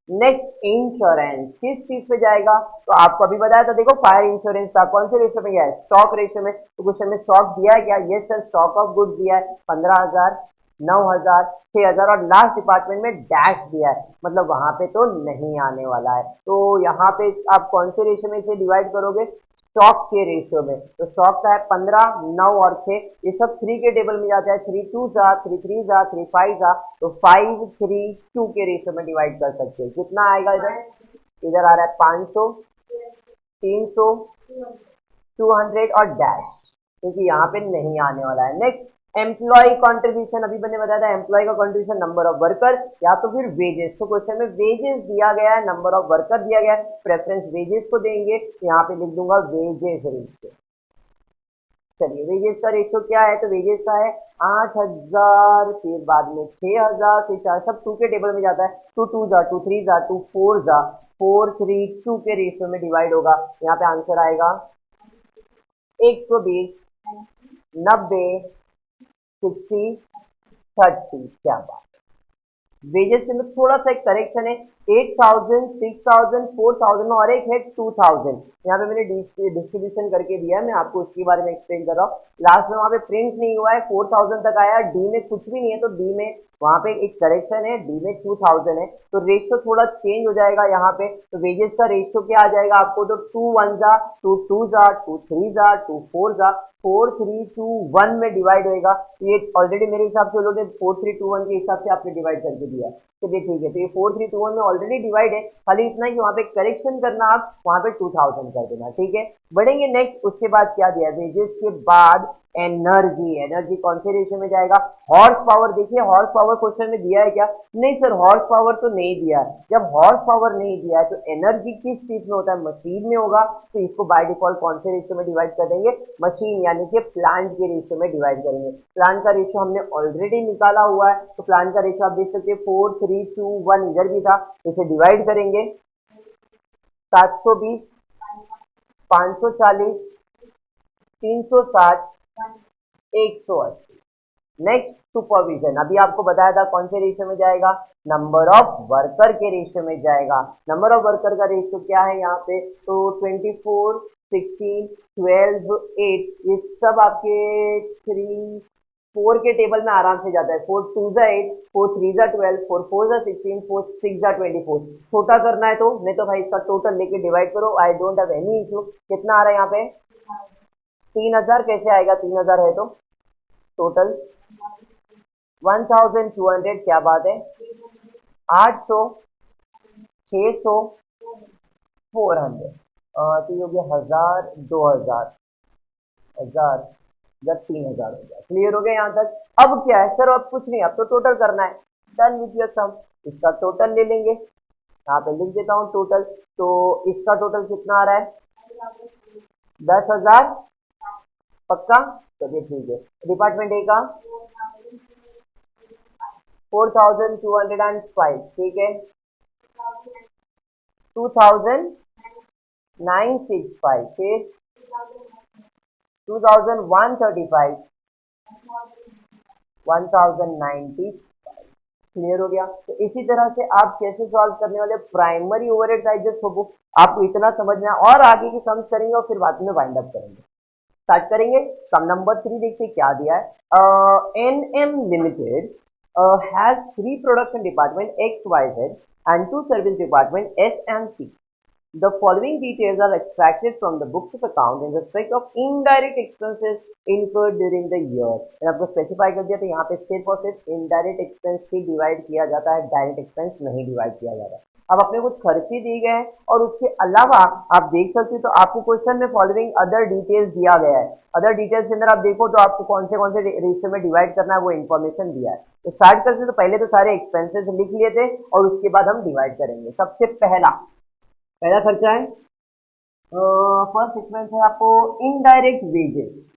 नेक्स्ट इंश्योरेंस किस चीज पे जाएगा, तो आपको अभी बताया था, देखो फायर इंश्योरेंस था, कौन से रेशियो में गया है, स्टॉक रेशियो में। तो क्वेश्चन में स्टॉक दिया है क्या, yes sir, stock of goods दिया है 15,000, 9,000, 6,000 और लास्ट डिपार्टमेंट में डैश दिया है, मतलब वहां पे तो नहीं आने वाला है। तो यहाँ पे आप कौन से रेशियो में इसे डिवाइड करोगे, स्टॉक के रेशियो में। तो स्टॉक का है 15, 9 और 6, ये सब 3 के टेबल में जाता है। 3 2 जा, 3 3 जा, 3 5 जा, तो 5 3 2 के रेशियो में डिवाइड कर सकते हैं। कितना आएगा इधर, इधर आ रहा है 500, 300, 200 और डैश, क्योंकि यहाँ पे नहीं आने वाला है। नेक्स्ट एम्प्लॉय कंट्रीब्यूशन, अभी मैंने बताया था एम्प्लॉय का कंट्रीब्यूशन, नंबर ऑफ वर्कर या तो फिर वेजेस। तो क्वेश्चन में वेजेस दिया गया है, नंबर ऑफ वर्कर दिया गया है, प्रेफरेंस वेजेस को देंगे, तो यहाँ पे लिख दूंगा वेजेस रेशियो। चलिए वेजेस का रेशियो क्या है, तो वेजेस का है 8,000, फिर बाद में 6,000, फिर 4, सब 2 के टेबल में जाता है। 2 2 जा, 2 3 जा, 2 4 जा, 4 3 2 के रेशियो में डिवाइड होगा। यहाँ पे आंसर आएगा 120, 90, 60, 30। क्या बात। वेजेस में थोड़ा सा एक करेक्शन है, 8,000, 6,000, 4,000 और एक है 2,000। यहाँ पे मैंने डिस्ट्रीब्यूशन करके दिया है, मैं आपको उसके बारे में एक्सप्लेन कर रहा हूँ। लास्ट में वहाँ पे प्रिंट नहीं हुआ है, 4,000 तक आया, डी में कुछ भी नहीं है, तो डी में वहाँ पे एक करेक्शन है, डी में 2,000 है, तो रेशियो थोड़ा चेंज हो जाएगा यहाँ पे। तो वेजेस का रेशियो क्या आ जाएगा आपको, तो 2 1 जा, 2 2 जा, 2 3 जा, 2 4 जा, 4 3 2 1 में डिवाइड होएगा। तो ये ऑलरेडी मेरे हिसाब से लोग 4 3 2 1 के हिसाब से आपने डिवाइड करके दिया है। चलिए ठीक है, तो ये 4 3 2 1 में ऑलरेडी डिवाइड है, खाली इतना कि वहाँ पे करेक्शन करना, आप वहाँ पे 2,000 कर देना, ठीक है। बढ़ेंगे नेक्स्ट, उसके बाद क्या दिया, वेजेस के बाद एनर्जी। एनर्जी कौन से रेशियो में जाएगा, हॉर्स पावर। देखिए हॉर्स पावर क्वेश्चन में दिया है क्या, नहीं सर हॉर्स पावर तो नहीं दिया है। जब हॉर्स पावर नहीं दिया है तो एनर्जी किस चीज में होता है, मशीन में होगा, तो इसको बाय डिफॉल्ट कौन से रेशियो में डिवाइड कर देंगे, मशीन यानी कि प्लांट के रेशियो में डिवाइड करेंगे। प्लांट का रेशियो हमने ऑलरेडी निकाला हुआ है, तो प्लांट का रेशियो आप देख सकते हैं 4 3 2 1 इधर भी था, इसे डिवाइड करेंगे 720, 540, 360, 180। नेक्स्ट सुपरविजन, अभी आपको बताया था कौन से रेशियो में जाएगा, नंबर ऑफ वर्कर के रेशियो में जाएगा। नंबर ऑफ वर्कर का रेशियो क्या है यहाँ पे, तो 24, 16, 12, 8, ये सब आपके 3 4 के टेबल में आराम से जाता है। 4 2 जा 8, 4 3 जा 12, 4 4 जा 16, 4 6 जा 24। छोटा करना है तो नहीं तो भाई इसका टोटल लेके डिवाइड करो, I don't have any issue. कितना आ रहा है यहाँ पे, 3,000 कैसे आएगा, 3,000 है तो टोटल 1,200। क्या बात है, 800, 600, 400, तो ये हो गया 1,000, 2,000, 1,000 जब 3,000 हो गया। क्लियर हो गया यहाँ तक। अब क्या है सर, अब कुछ नहीं, अब तो टोटल करना है। डन विथ योर सम, इसका टोटल ले लेंगे, यहाँ पे लिख देता हूँ टोटल। तो इसका टोटल कितना आ रहा है? 10,000 पक्का? चलिए ठीक है। डिपार्टमेंट ए का 4,205, ठीक है। 2,965, फिर 2,135, 1,090। क्लियर हो गया? तो इसी तरह से आप कैसे सॉल्व करने वाले प्राइमरी ओवरहेड चार्जेस को बुक, आपको इतना समझना है और आगे की सम्स करेंगे और फिर बाद में वाइंड अप करेंगे। स्टार्ट करेंगे। सम नंबर 3 देखिए क्या दिया है। NM limited has 3 production department XYZ and 2 service department S and C. The following details are extracted from the books of account in respect of indirect expenses incurred during the year. मैंने आपको specify कर दिया, तो यहाँ पे सिर्फ और सिर्फ इनडायरेक्ट एक्सपेंस ही डिवाइड किया जाता है, डायरेक्ट एक्सपेंस नहीं डिवाइड किया जाता है। अब अपने कुछ खर्चे दिए गए हैं और उसके अलावा आप देख सकते हो, तो आपको क्वेश्चन में फॉलोइंग अदर डिटेल्स दिया गया है। अदर डिटेल्स के अंदर आप देखो तो आपको कौन से रेशियो में डिवाइड करना है वो इन्फॉर्मेशन दिया है। तो स्टार्ट करते हैं, तो पहले तो सारे एक्सपेंसेस लिख लिए थे और उसके बाद हम डिवाइड करेंगे। सबसे पहला खर्चा है, फर्स्ट एक्सपेंस है आपको इनडायरेक्ट वेजेस।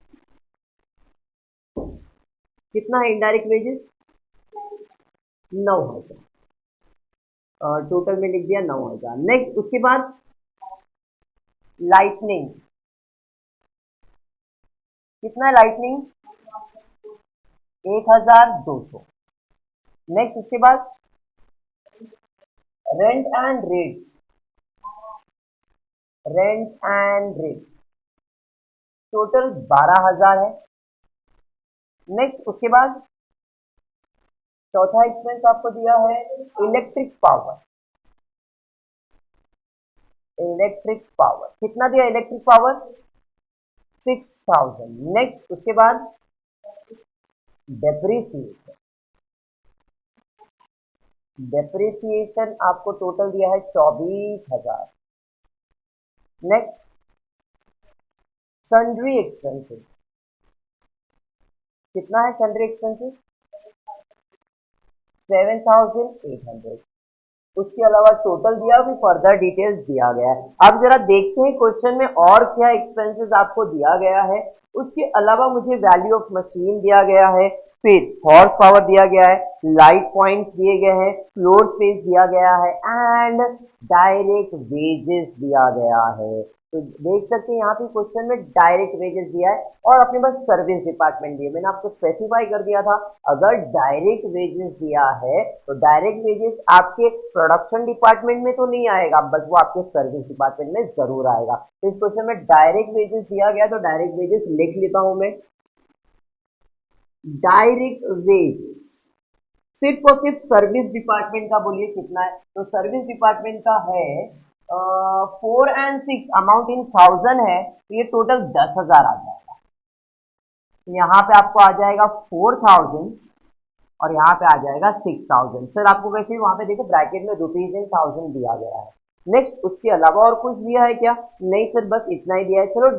कितना है इनडायरेक्ट वेजेस? 9,000। टोटल में लिख दिया 9,000। नेक्स्ट उसके बाद लाइटनिंग, कितना है लाइटनिंग? 1,200। नेक्स्ट उसके बाद रेंट एंड रेट्स टोटल 12,000 है। नेक्स्ट उसके बाद चौथा एक्सपेंस आपको दिया है इलेक्ट्रिक पावर। कितना दिया इलेक्ट्रिक पावर? 6,000। नेक्स्ट उसके बाद डेप्रिसिएशन आपको टोटल दिया है 24,000। नेक्स्ट सन्ड्री एक्सपेंसेस, कितना है सन्ड्री एक्सपेंसेस? 7,800। उसके अलावा टोटल दिया, भी फर्दर डिटेल्स दिया गया है। अब जरा देखते हैं क्वेश्चन में और क्या एक्सपेंसेस आपको दिया गया है। उसके अलावा मुझे वैल्यू ऑफ मशीन दिया गया है, फिर हॉर्स पावर दिया गया है, लाइट पॉइंट्स दिए गए हैं, फ्लोर स्पेस दिया गया है एंड डायरेक्ट वेजेस दिया गया है। तो देख सकते हैं यहाँ पे क्वेश्चन में डायरेक्ट वेजेस दिया है और अपने पास सर्विस डिपार्टमेंट दिए। मैंने आपको स्पेसिफाई कर दिया था, अगर डायरेक्ट वेजेस दिया है तो डायरेक्ट वेजेस आपके प्रोडक्शन डिपार्टमेंट में तो नहीं आएगा, बस वो आपके सर्विस डिपार्टमेंट में जरूर आएगा। तो इस क्वेश्चन में डायरेक्ट वेजेस दिया गया, तो डायरेक्ट वेजेस लिख लेता हूं मैं। डायरेक्ट वेजेस सिर्फ और सिर्फ सर्विस डिपार्टमेंट का बोलिए कितना है, तो सर्विस डिपार्टमेंट का है 4 and 6 अमाउंट इन 1000 है, तो ये टोटल 10,000 आ जाएगा। यहाँ पे आपको आ जाएगा 4,000 और यहाँ पे आ जाएगा 6,000। सर आपको वैसे ही वहां पे देखो ब्रैकेट में रुपीज इन 1000 दिया गया है। नेक्स्ट उसके अलावा और कुछ दिया है क्या? नहीं सर, बस इतना ही दिया है। चलो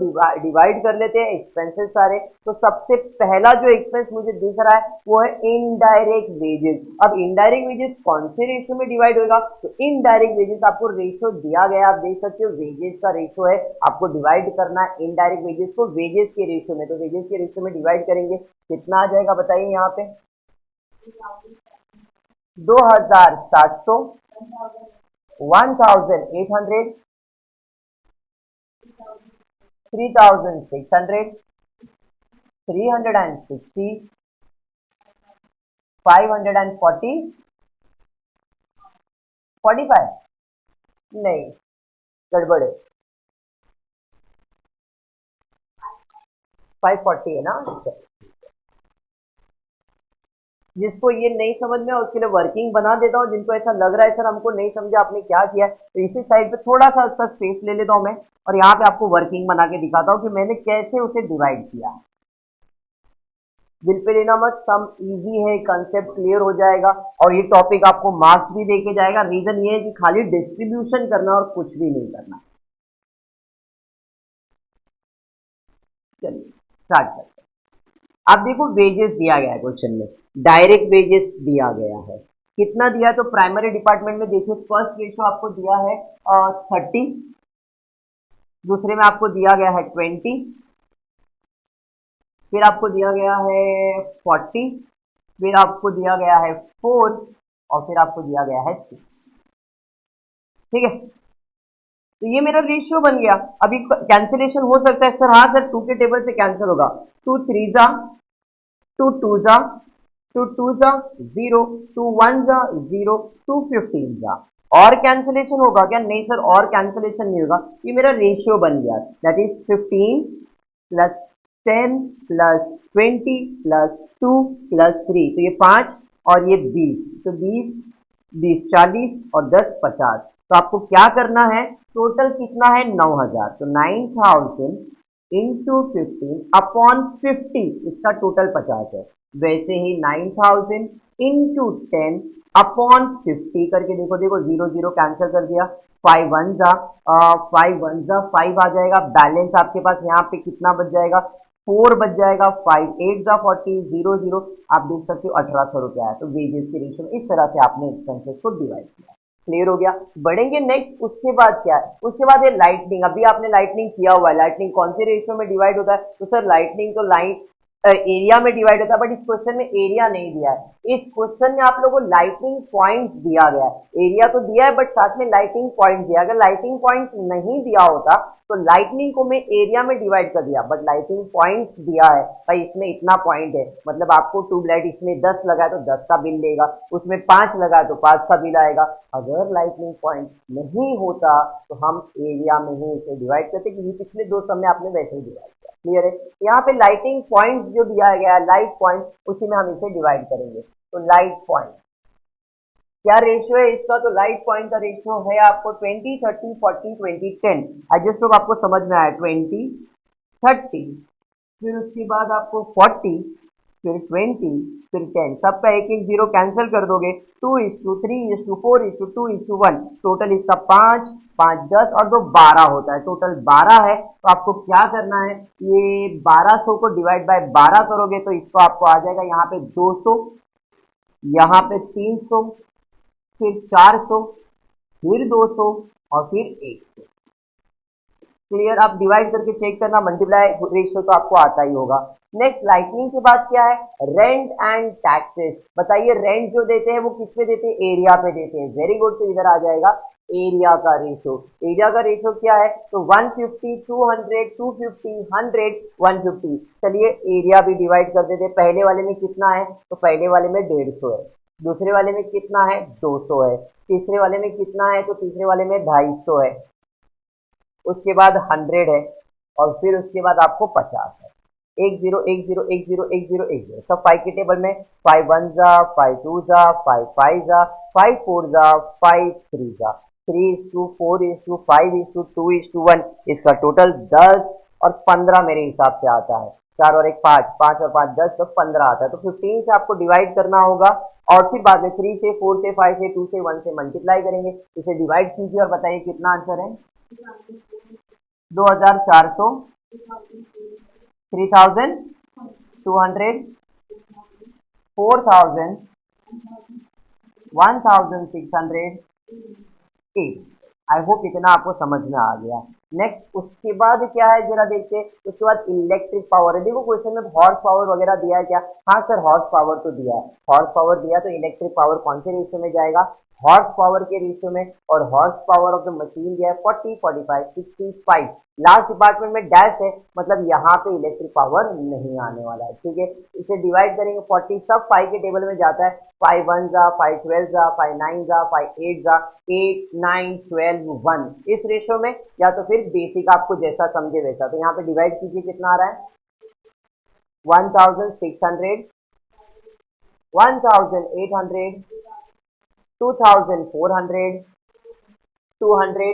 डिवाइड कर लेते हैं एक्सपेंसेस सारे। तो सबसे पहला जो एक्सपेंस मुझे दिख रहा है वो है इनडायरेक्ट वेजेस। अब इनडायरेक्ट वेजेस कौन से रेशियो में डिवाइड होगा? तो इनडायरेक्ट वेजेस आपको रेशियो दिया गया, आप देख सकते हो वेजेस का रेशियो है, आपको डिवाइड करना है इनडायरेक्ट वेजेस को वेजेस के रेशियो में। तो वेजेस के रेशियो में डिवाइड करेंगे, कितना आ जाएगा बताइए यहाँ पे? 2,700, 1,800, 3,600, 360, 540, 45। नहीं, गड़बड़ है, 540 है ना। जिसको ये नहीं समझ में उसके लिए वर्किंग बना देता हूँ। जिनको ऐसा लग रहा है सर हमको नहीं समझा आपने क्या किया है, तो इसी साइड पे थोड़ा सा उसका स्पेस ले लेता हूँ मैं और यहाँ पे आपको वर्किंग बना के दिखाता हूँ कि मैंने कैसे उसे डिवाइड किया। दिल पे लेना मत, सम इजी है, कंसेप्ट क्लियर हो जाएगा और ये टॉपिक आपको मार्क्स भी देके जाएगा। रीजन ये है कि खाली डिस्ट्रीब्यूशन करना और कुछ भी नहीं करना। चलिए स्टार्ट करते हैं। अब देखो वेजेस दिया गया है क्वेश्चन में, डायरेक्ट वेजेस दिया गया है, कितना दिया है, तो प्राइमरी डिपार्टमेंट में देखिए फर्स्ट रेशियो आपको दिया है 30, दूसरे में आपको दिया गया है 20, फिर आपको दिया गया है 40, फिर आपको दिया गया है 4 और फिर आपको दिया गया है 6। ठीक है, तो ये मेरा रेशियो बन गया। अभी कैंसिलेशन हो सकता है सर, हाँ सर 2 के टेबल से कैंसिल होगा। 2 3 जा, 2 2 जा, 2 2 जा 0, 2 1 जा 0, 2 15 जा। और कैंसिलेशन होगा क्या? नहीं सर, और कैंसिलेशन नहीं होगा। ये मेरा रेशियो बन गया, that is 15 plus 10 plus 20 plus 2 plus 3, तो ये 5 और ये 20, तो 20 20 40 और 10 50। तो आपको क्या करना है, टोटल कितना है 9000, तो 9000 इंटू 15 अपॉन 50, इसका टोटल 50 है। वैसे ही 9000 इंटू 10 अपॉन 50 करके देखो, देखो 0 0 कैंसिल कर दिया, 5 1 जा 5 आ जाएगा, बैलेंस आपके पास यहाँ पे कितना बच जाएगा, 4 बच जाएगा, 5 8 जा 40, 0 0, आप देख सकते हो 1800 रुपया है। तो वेजेस के रेशियो में इस तरह से आपने एक्सपेंसेस को डिवाइड किया। क्लियर हो गया? बढ़ेंगे नेक्स्ट, उसके बाद क्या है, उसके बाद ये लाइटनिंग। अभी आपने लाइटनिंग किया हुआ है, लाइटनिंग कौन से रेशियो में डिवाइड होता है, तो सर लाइटनिंग तो लाइट एरिया में डिवाइड होता है, बट इस क्वेश्चन में एरिया नहीं दिया है। इस क्वेश्चन में आप लोगों को लाइटिंग पॉइंट्स दिया गया है, एरिया तो दिया है बट साथ में लाइटिंग पॉइंट दिया। अगर लाइटिंग पॉइंट्स नहीं दिया होता तो लाइटनिंग को मैं एरिया में डिवाइड कर दिया, बट लाइटिंग पॉइंट्स दिया है, भाई इसमें इतना पॉइंट है, मतलब आपको ट्यूबलाइट इसमें 10 लगा है तो 10 का बिल लेगा, उसमें 5 लगा है तो 5 का बिल आएगा। अगर लाइटनिंग पॉइंट नहीं होता तो हम एरिया में ही इसे डिवाइड करते, क्योंकि पिछले 2 सब में आपने वैसे ही डिवाइड किया। क्लियर है? यहाँ पे लाइटिंग पॉइंट जो दिया गया है, लाइट पॉइंट, उसी में हम इसे डिवाइड करेंगे। तो लाइट पॉइंट क्या रेशियो है इसका, तो लाइट पॉइंट का रेशियो है आपको 20 30 40 20 10। आई जस्ट होप आपको समझ में आया, 20 30, फिर उसके बाद आपको 40, फिर 20, फिर 10, सबका एक एक जीरो कैंसिल कर दोगे, 2:3:4:2:1, टोटल इसका 5 5 10 और 2 12 होता है, टोटल 12 है। तो आपको क्या करना है, ये 1200 को डिवाइड बाय 12 करोगे तो इसको आपको आ जाएगा यहाँ पे 200, यहाँ पे 300, फिर 400, फिर 200 और फिर 100। क्लियर? आप डिवाइड करके चेक करना, मल्टीप्लाई रेशियो तो आपको आता ही होगा। नेक्स्ट लाइटनिंग के बाद क्या है, रेंट एंड टैक्सेस। बताइए रेंट जो देते हैं वो किस पे देते हैं, एरिया पे देते हैं। वेरी गुड, तो इधर आ जाएगा एरिया का रेशियो। एरिया का रेशियो क्या है, तो 150 200 250 100 150। चलिए एरिया भी डिवाइड कर देते। पहले वाले में कितना है, तो पहले वाले में 150 है, दूसरे वाले में कितना है 200 है, तीसरे वाले में कितना है, तो तीसरे वाले में 250 है, उसके बाद 100 है और फिर उसके बाद आपको 50 है। 10 10 10 10 10 सब 5 के टेबल में, 5 1 जा 5 2 जा 5 5 जा 5 4 जा 5 3 जा, 3:4:5:2:1, इसका टोटल 10 और 15 मेरे हिसाब से आता है। 4 और 1 5, 5 और 5 10, तो 15 आता है। तो 15 से आपको डिवाइड करना होगा और फिर बाद में 3 से 4 से 5 से 2 से 1 से मल्टीप्लाई करेंगे। इसे डिवाइड कीजिए और बताइए कितना आंसर है, 2400, 3200, 4000, 1608। आई होप इतना आपको समझ में आ गया। नेक्स्ट उसके बाद क्या है जरा देखते हैं। उसके बाद इलेक्ट्रिक पावर है। देखो क्वेश्चन में हॉर्स पावर वगैरह दिया है क्या, हाँ सर हॉर्स पावर तो दिया है, हॉर्स पावर दिया तो इलेक्ट्रिक पावर कौन से रेशियो में जाएगा, हॉर्स पावर के रेशियो में। और horse power of the machine दिया है 40 45 65। लास्ट डिपार्टमेंट में डैश है, मतलब यहाँ पे इलेक्ट्रिक पावर नहीं आने वाला है। ठीक है, इसे डिवाइड करेंगे 40, सब 5 के टेबल में जाता है, 5 1 जा 5 12 जा 5 9 जा 5 8 जा 8 9 12 1, इस रेशियो में, या तो फिर बेसिक आपको जैसा समझे वैसा। तो यहाँ पे डिवाइड कीजिए कितना आ रहा है, 1600, 1800, 2400, 200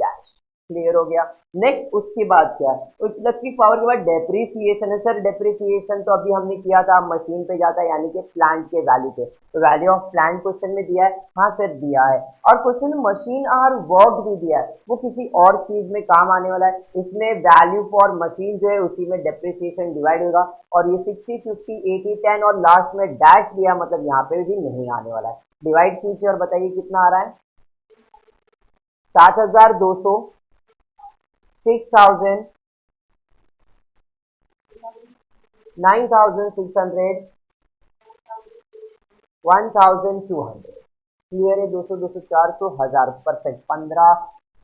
डैश। क्लियर हो गया। नेक्स्ट उसके बाद क्या है, इलेक्ट्रिक पावर के बाद डेप्रिसिएशन है। सर डेप्रिसिएशन तो अभी हमने किया था, मशीन पे जाता है यानी कि प्लांट के वैल्यू पे, तो वैल्यू ऑफ प्लांट क्वेश्चन में दिया है, हाँ सर दिया है। और क्वेश्चन में मशीन आर वर्क भी दिया है, वो किसी और चीज में काम आने वाला है, इसमें वैल्यू फॉर मशीन जो है उसी में डेप्रिसिएशन डिवाइड होगा। और ये 60 50 80 10 और लास्ट में डैश दिया, मतलब यहाँ पे भी नहीं आने वाला है। डिवाइड कीजिए और बताइए कितना आ रहा है। 7200, 6000, 9600, 1200। क्लियर है। 200 200 400 1000, परफेक्ट। 15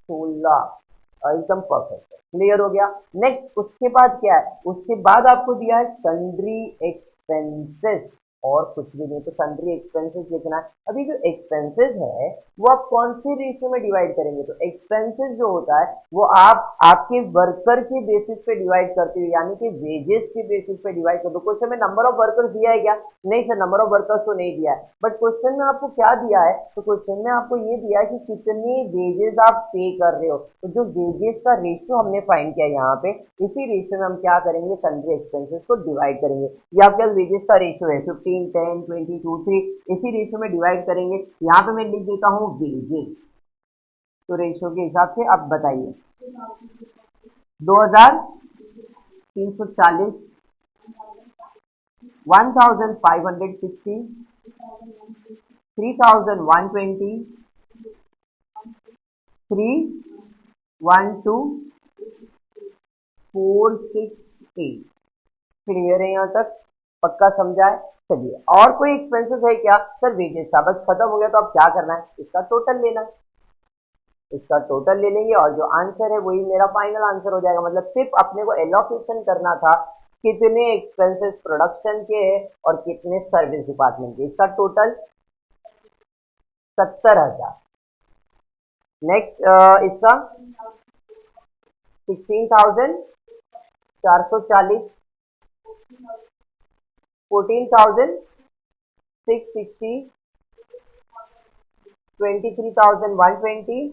16 एकदम परफेक्ट है। क्लियर हो गया। नेक्स्ट उसके बाद क्या है, उसके बाद आपको दिया है सन्ड्री एक्सपेंसेस, और कुछ भी नहीं, तो सन्ड्री एक्सपेंसेस लिखना है। अभी जो एक्सपेंसेस है वो आप कौन सी रेशियो में डिवाइड करेंगे, तो एक्सपेंसेस जो होता है वो आप आपके वर्कर के बेसिस पे डिवाइड करते हो, यानी कि वेजेस के बेसिस पे डिवाइड कर दो। क्वेश्चन में नंबर ऑफ वर्कर्स दिया है क्या, नहीं सर नंबर ऑफ वर्कर्स तो नहीं दिया है, बट क्वेश्चन में आपको क्या दिया है, तो क्वेश्चन में आपको ये दिया है कि कितने वेजेस आप पे कर रहे हो। तो जो वेजेस का रेशियो हमने फाइंड किया यहाँ पे, इसी रेशियो में हम क्या करेंगे, सन्ड्री एक्सपेंसेस को डिवाइड करेंगे। ये आपके वेजेस का रेशियो है 15 10 22 3, इसी रेशियो में डिवाइड करेंगे। यहाँ पे मैं लिख देता हूँ वेजेस, तो रेशियो के हिसाब से अब बताइए। 2340, 1560, 3120, 312, 468। क्लियर है यहाँ तक, पक्का समझा है। चलिए और कोई एक्सपेंसेस है क्या, सर वेजेस था, बस खत्म हो गया। तो अब क्या करना है, इसका टोटल लेना है, इसका टोटल ले लेंगे और जो आंसर है वही मेरा फाइनल आंसर हो जाएगा। मतलब सिर्फ अपने को एलोकेशन करना था कितने एक्सपेंसेस प्रोडक्शन के हैं और कितने सर्विस डिपार्टमेंट के, इसका टोटल 70,000। नेक्स्ट इसका 16,440, 14,660, 23,120,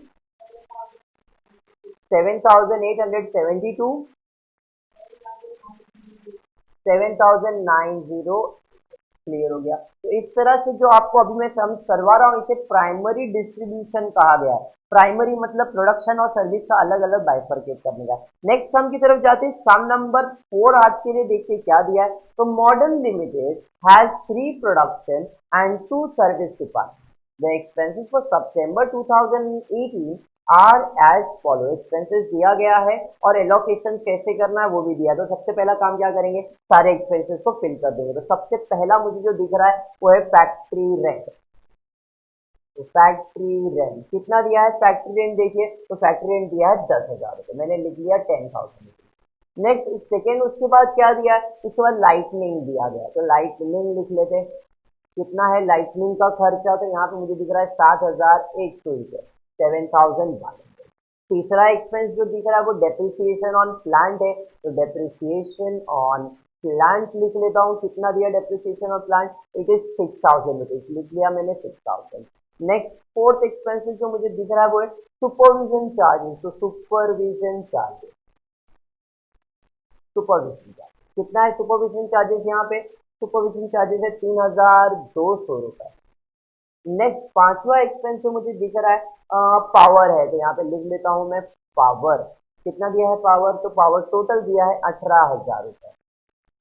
7,872, 7,090। क्लियर हो गया। तो इस तरह से जो आपको अभी मैं सम करवा रहा हूँ इसे प्राइमरी डिस्ट्रीब्यूशन कहा गया है। प्राइमरी मतलब प्रोडक्शन और सर्विस का अलग अलग बाइफरकेट करने का। नेक्स्ट सम की तरफ जाते हैं। सम नंबर 4 आज के लिए देखते क्या दिया है। तो modern limited has 3 production and 2 service department. The expenses for September 2018 are as follow. Expenses दिया गया है और एलोकेशन कैसे करना है वो भी दिया है। तो सबसे पहला काम क्या करेंगे, सारे एक्सपेंसेस को फिल कर देंगे। तो सबसे पहला मुझे जो दिख रहा है वो है फैक्ट्री रेंट। तो फैक्ट्री रेंट कितना दिया है, फैक्ट्री रेंट देखिए, तो फैक्ट्री रेंट दिया है 10,000 रुपये, मैंने लिख लिया 10,000 रुपये। नेक्स्ट सेकेंड उसके बाद क्या दिया है, उसके बाद लाइटनिंग दिया गया, तो लाइटनिंग लिख लेते हैं। कितना है लाइटनिंग का खर्चा, तो यहाँ पे मुझे दिख रहा है 7,100 रुपये, 7,100। तीसरा एक्सपेंस जो दिख रहा है वो डेप्रिसिएशन ऑन प्लांट है, तो डेप्रिसिएशन ऑन प्लांट लिख लेता हूँ। कितना दिया depreciation on plant, it is 6,000 rupees, लिख लिया मैंने 6,000। नेक्स्ट फोर्थ एक्सपेंसेस जो मुझे दिख रहा है वो है सुपरविजन चार्जेस। तो सुपरविजन चार्जेस, सुपरविजन चार्जेस कितना है, सुपरविजन चार्जेस यहाँ पे सुपरविजन चार्जेस है 3,200 रुपए। नेक्स्ट पांचवा एक्सपेंस जो मुझे दिख रहा है पावर है, तो यहाँ पे लिख लेता हूँ मैं पावर। कितना दिया है पावर, तो पावर टोटल दिया है 18,000 रुपए।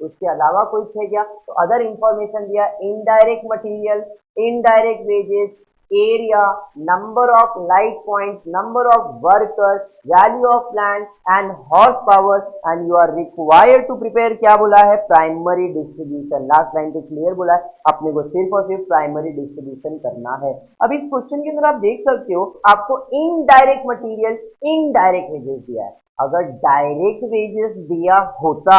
उसके अलावा कुछ है क्या, तो अदर इंफॉर्मेशन दिया, indirect material, indirect wages, area, number of light point, number of workers, value of plant and horse power, and you are required to prepare, क्या बोला है, प्राइमरी डिस्ट्रीब्यूशन। लास्ट लाइन पे क्लियर बोला है, अपने को सिर्फ और सिर्फ प्राइमरी डिस्ट्रीब्यूशन करना है। अब इस क्वेश्चन के अंदर आप देख सकते हो आपको इनडायरेक्ट मटेरियल, इनडायरेक्ट वेजेस दिया है। अगर डायरेक्ट वेजेस दिया होता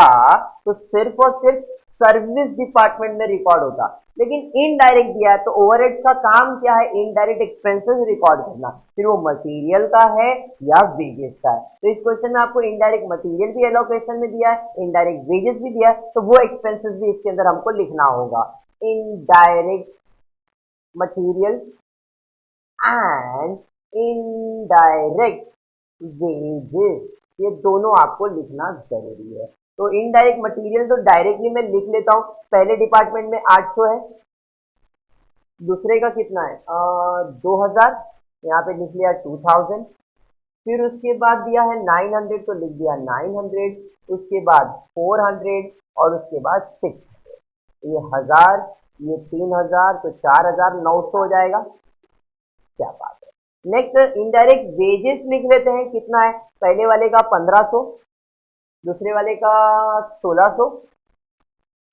तो सिर्फ और सिर्फ सर्विस डिपार्टमेंट में रिकॉर्ड होता, लेकिन इनडायरेक्ट दिया है तो ओवरहेड का काम क्या है, इनडायरेक्ट एक्सपेंसेस रिकॉर्ड करना, फिर वो मटेरियल का है या वेजेस का है। तो इस क्वेश्चन में आपको इनडायरेक्ट मटेरियल भी एलोकेशन में दिया है, इनडायरेक्ट वेजेस भी दिया है, तो वो एक्सपेंसेस भी इसके अंदर हमको लिखना होगा। Indirect material and indirect wages, ये दोनों आपको लिखना जरूरी है। तो इनडायरेक्ट मटेरियल तो डायरेक्टली मैं लिख लेता हूँ, पहले डिपार्टमेंट में 800 है, दूसरे का कितना है 2000, यहाँ पे लिख लिया 2000, फिर उसके बाद दिया है 900 तो लिख दिया 900, उसके बाद 400 और उसके बाद 600, ये 1000, ये 3000, तो 4900 हो जाएगा। क्या बात है। नेक्स्ट इनडायरेक्ट वेजेस लिख लेते हैं, कितना है, पहले वाले का 1500, दूसरे वाले का 1600,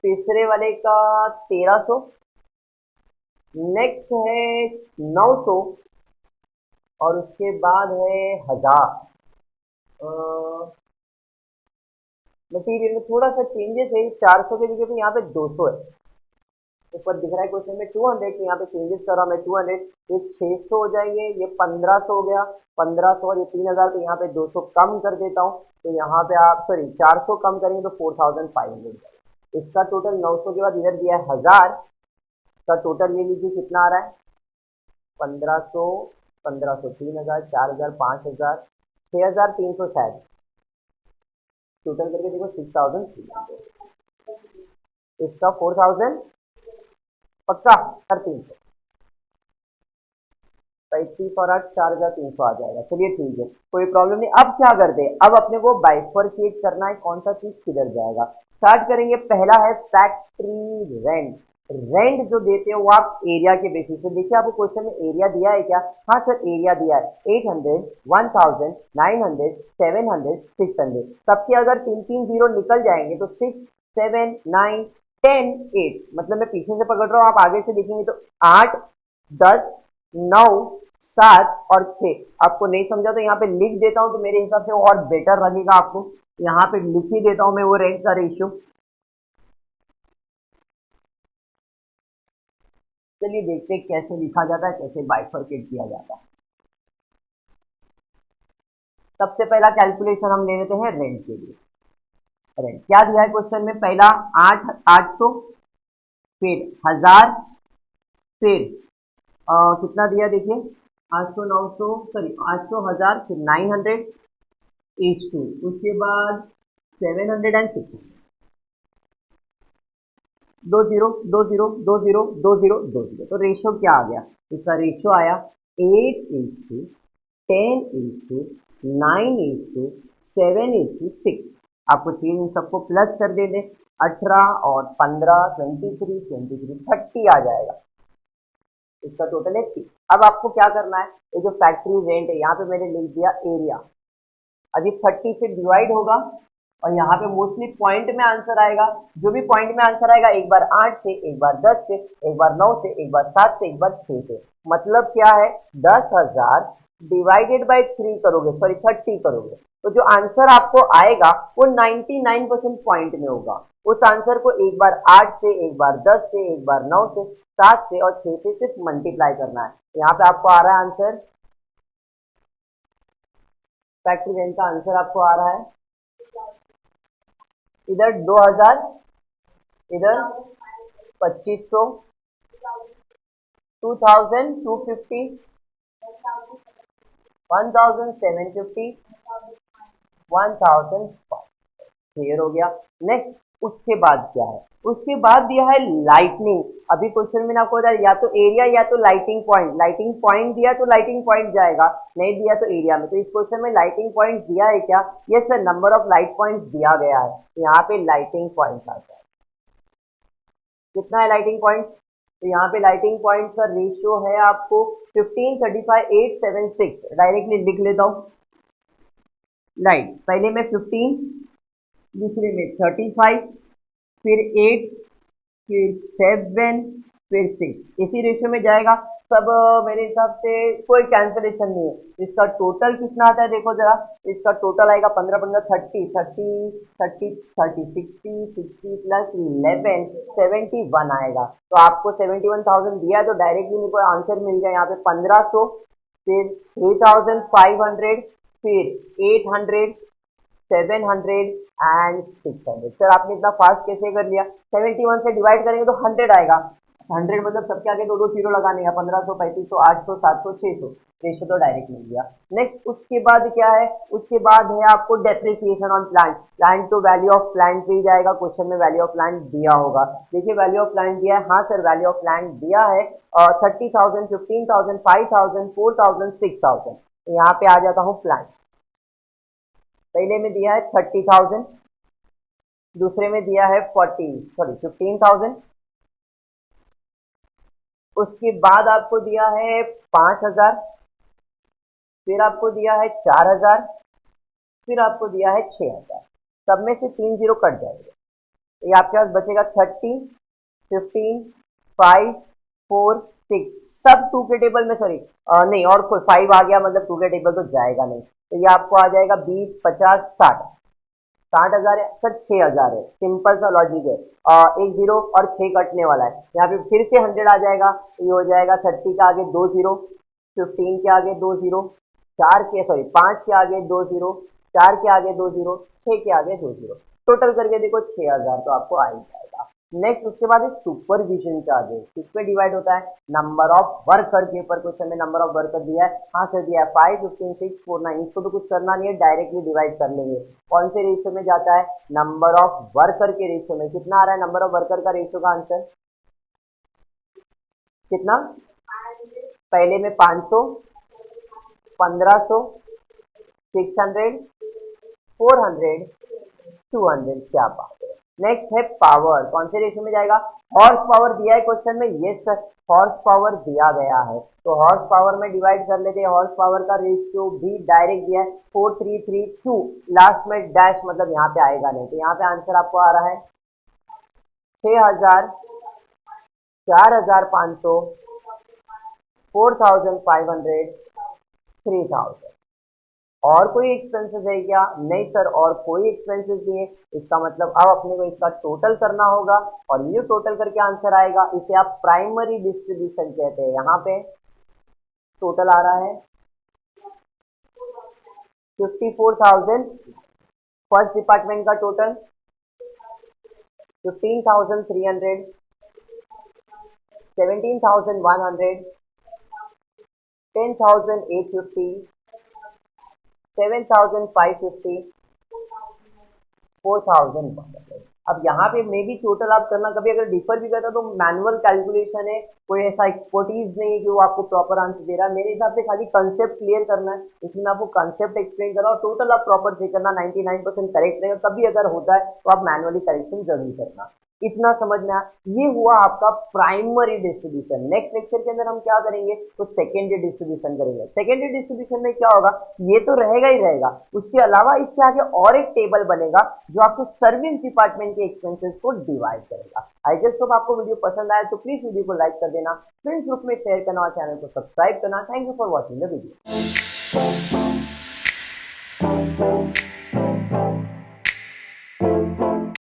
तीसरे वाले का 1300, नेक्स्ट है 900 और उसके बाद है 1000। मटीरियल में थोड़ा सा चेंजेस है, 400 के जगह पे यहाँ पे 200 है, ऊपर दिख रहा है क्वेश्चन में 200, तो यहाँ पे चेंजेस कर रहा मैं 200, ये 600 हो जाएंगे, ये 1500 हो गया, 1500 और ये 3000, तो यहाँ पे 200 कम कर देता हूँ, तो यहाँ पे आप सॉरी 400 कम करेंगे तो 4500, इसका टोटल 900 के बाद इधर दिया है 1000 का टोटल, ले लीजिए कितना आ रहा है 1500, 1500, 3000, 4000, 5000, 6300 शायद, टोटल करके देखो 6300, इसका 4000 पक्का 300, 35 और 8 4300 आ जाएगा। चलिए ठीक है, कोई प्रॉब्लम नहीं। अब क्या करते हैं, अब अपने को बाइफरकेट करना है, कौन सा चीज किधर जाएगा। स्टार्ट करेंगे, पहला है फैक्ट्री रेंट। रेंट जो देते हैं वो आप एरिया के बेसिस पे, देखिए आपको क्वेश्चन में एरिया दिया है क्या, हाँ सर एरिया दिया है 800, 1000, 900, 700, 600, सबके अगर 3 0 निकल जाएंगे तो 6, 7, 9, 10, 8, मतलब मैं पीछे से पकड़ रहा हूँ, आप आगे से देखेंगे तो 8, 10, 9, 7 और 6। आपको नहीं समझा तो यहाँ पे लिख देता हूँ, तो मेरे हिसाब से और बेटर लगेगा आपको, यहाँ पे लिख ही देता हूँ मैं वो रेंट का रेशियो। चलिए देखते हैं कैसे लिखा जाता है, कैसे बाइफरकेट किया जाता है। सबसे पहला कैलकुलेशन हम ले लेते हैं रेंट के लिए। रेंट क्या दिया है क्वेश्चन में, पहला 800, फिर 1000, फिर कितना दिया देखिए 800, 900, सॉरी 800, 1000, फिर 900 इज टू, उसके बाद 700 एंड 600, 20 20 20 20 20, तो रेशियो क्या आ गया, इसका रेशियो आया 8:10:9:7:6। आपको चाहिए इन सबको प्लस कर देंगे, 18 और 15, 23 30 आ जाएगा, इसका टोटल है 30। अब आपको क्या करना है, ये जो फैक्ट्री रेंट है यहाँ पे मैंने लिख दिया एरिया, अभी 30 से डिवाइड होगा और यहाँ पे मोस्टली पॉइंट में आंसर आएगा, जो भी पॉइंट में आंसर आएगा एक बार 8 से, एक बार 10 से, एक बार 9 से, एक बार 7 से, एक बार 6 से, मतलब क्या है 10,000 डिवाइडेड बाय 3 करोगे, सॉरी 30 करोगे, तो जो आंसर आपको आएगा वो 99% पॉइंट में होगा। उस आंसर को एक बार 8 से, एक बार 10 से, एक बार 9 से, 7 से और 6 से सिर्फ मल्टीप्लाई करना है। यहाँ पे आपको आ रहा है आंसर, फैक्ट्री रेंट का आंसर आपको आ रहा है इधर 2000, इधर 2500, 2000, 250, 1750, 1000, क्लियर हो गया। नेक्स्ट उसके बाद क्या है, उसके बाद दिया है लाइटनिंग। अभी क्वेश्चन में ना आपको या तो एरिया या तो लाइटिंग पॉइंट, लाइटिंग पॉइंट दिया तो लाइटिंग पॉइंट जाएगा, नहीं दिया तो एरिया में। तो इस क्वेश्चन में लाइटिंग पॉइंट दिया है क्या, yes sir number of light point दिया गया है, यहाँ पे लाइटिंग पॉइंट आता है, कितना है लाइटिंग पॉइंट, तो यहाँ पे लाइटिंग पॉइंट का रेशियो है आपको 15, 35, 8, 7, 6, डायरेक्टली लिख लेता हूँ। लाइट पहले में 15, दूसरे में 35, फिर 8, फिर 7, फिर 6, इसी रेशियो में जाएगा सब। मेरे हिसाब से कोई कैंसलेशन नहीं है। इसका टोटल कितना आता है देखो जरा, इसका टोटल आएगा 15 15 30 30 30 30 60 60 प्लस 11 71 आएगा। तो आपको 71,000 दिया है तो डायरेक्टली मेरे को आंसर मिल गया यहाँ पे 1500, फिर 3500, फिर 800, 700 एंड 600। सर आपने इतना फास्ट कैसे कर लिया, 71 से डिवाइड करेंगे तो 100 आएगा, 100 मतलब सबके आगे दो दो जीरो लगाने हैं, 1500, 3500, 800, 700, 600, रेशियो तो डायरेक्ट मिल गया। नेक्स्ट उसके बाद क्या है, उसके बाद है आपको डेप्रिसिएशन ऑन प्लांट। प्लांट तो वैल्यू ऑफ प्लांट पे ही जाएगा, क्वेश्चन में वैल्यू ऑफ प्लांट दिया होगा। देखिए वैल्यू ऑफ प्लांट दिया है, हाँ सर वैल्यू ऑफ प्लांट दिया है 30,000, 15,000, 5,000, 4,000, 6,000। यहाँ पे आ जाता हूँ प्लांट। पहले में दिया है 30,000, दूसरे में दिया है 15,000, उसके बाद आपको दिया है 5,000, फिर आपको दिया है 4,000, फिर आपको दिया है 6,000। सब में से 3 जीरो कट जाएंगे, तो ये आपके पास बचेगा 30, 15, 5, 4, 6, सब 2 के टेबल में, सॉरी नहीं, और कोई 5 आ गया मतलब 2 के टेबल तो जाएगा नहीं, तो ये आपको आ जाएगा 20, 50, 60। 60,000 है सर, 6,000 है, सिंपल सा लॉजिक है। एक जीरो और 6 कटने वाला है, यहाँ पे फिर से 100 आ जाएगा, तो ये हो जाएगा 30 के आगे 2 जीरो, 15 के आगे 2 जीरो, 5 के आगे 2 जीरो, 4 के आगे 2 जीरो, 6 के आगे 2 जीरो, टोटल करके देखो 6,000 तो आपको आ ही जाएगा। नेक्स्ट उसके बाद सुपरविजन चार्जेस, किस पे डिवाइड होता है, नंबर ऑफ वर्कर के ऊपर। क्वेश्चन में नंबर ऑफ वर्कर दिया है, हाँ सर दिया है 5, 15, 6, 4, 9, इसको तो कुछ करना नहीं है, डायरेक्टली डिवाइड कर लेंगे। कौन से रेशियो में जाता है, नंबर ऑफ वर्कर के रेशियो में। कितना आ रहा है नंबर ऑफ वर्कर का रेशियो का आंसर, कितना, पहले में 500, 1500, 600, 400, 200, क्या बात है। नेक्स्ट है पावर, कौन से रेशियो में जाएगा, हॉर्स पावर दिया है क्वेश्चन में, यस सर हॉर्स पावर दिया गया है, तो हॉर्स पावर में डिवाइड कर लेते हैं। हॉर्स पावर का रेशियो भी डायरेक्ट दिया है 4332, लास्ट में डैश मतलब यहाँ पे आएगा नहीं, तो यहाँ पे आंसर आपको आ रहा है 6,000, 4,500, 4,500, 3,000। और कोई एक्सपेंसेस है क्या, नहीं सर और कोई एक्सपेंसेस नहीं है। इसका मतलब अब अपने को इसका टोटल करना होगा, और ये टोटल करके आंसर आएगा, इसे आप प्राइमरी डिस्ट्रीब्यूशन कहते हैं। यहाँ पे टोटल आ रहा है 54,000, फर्स्ट डिपार्टमेंट का टोटल 15,300, 17,100, 10,850, 7,550, 4,100। अब यहाँ पे मे भी टोटल आप करना, कभी अगर डिफर भी करता तो मैनुअल कैलकुलेशन है, कोई ऐसा एक्सपर्टीज नहीं है कि वो आपको प्रॉपर आंसर दे रहा है। मेरे हिसाब से खाली कंसेप्ट क्लियर करना है, इसमें आपको कंसेप्ट एक्सप्लेन करा और टोटल आप प्रॉपर से करना, 99% करेक्ट रहेगा। कभी अगर होता है तो आप मैनुअली करेक्शन जरूर करना, इतना समझना। ये हुआ आपका प्राइमरी डिस्ट्रीब्यूशन। नेक्स्ट लेक्चर के अंदर हम क्या करेंगे, तो सेकेंडरी डिस्ट्रीब्यूशन करेंगे। सेकेंडरी डिस्ट्रीब्यूशन में क्या होगा, ये तो रहेगा ही रहेगा, उसके अलावा इसके आगे और एक टेबल बनेगा जो आपको सर्विस डिपार्टमेंट के एक्सपेंसेस को डिवाइड करेगा। आई गेस तो आपको वीडियो पसंद आया तो प्लीज वीडियो को लाइक कर देना, फ्रेंड्स ग्रुप में शेयर करना और चैनल को सब्सक्राइब करना। Thank you for watching the video.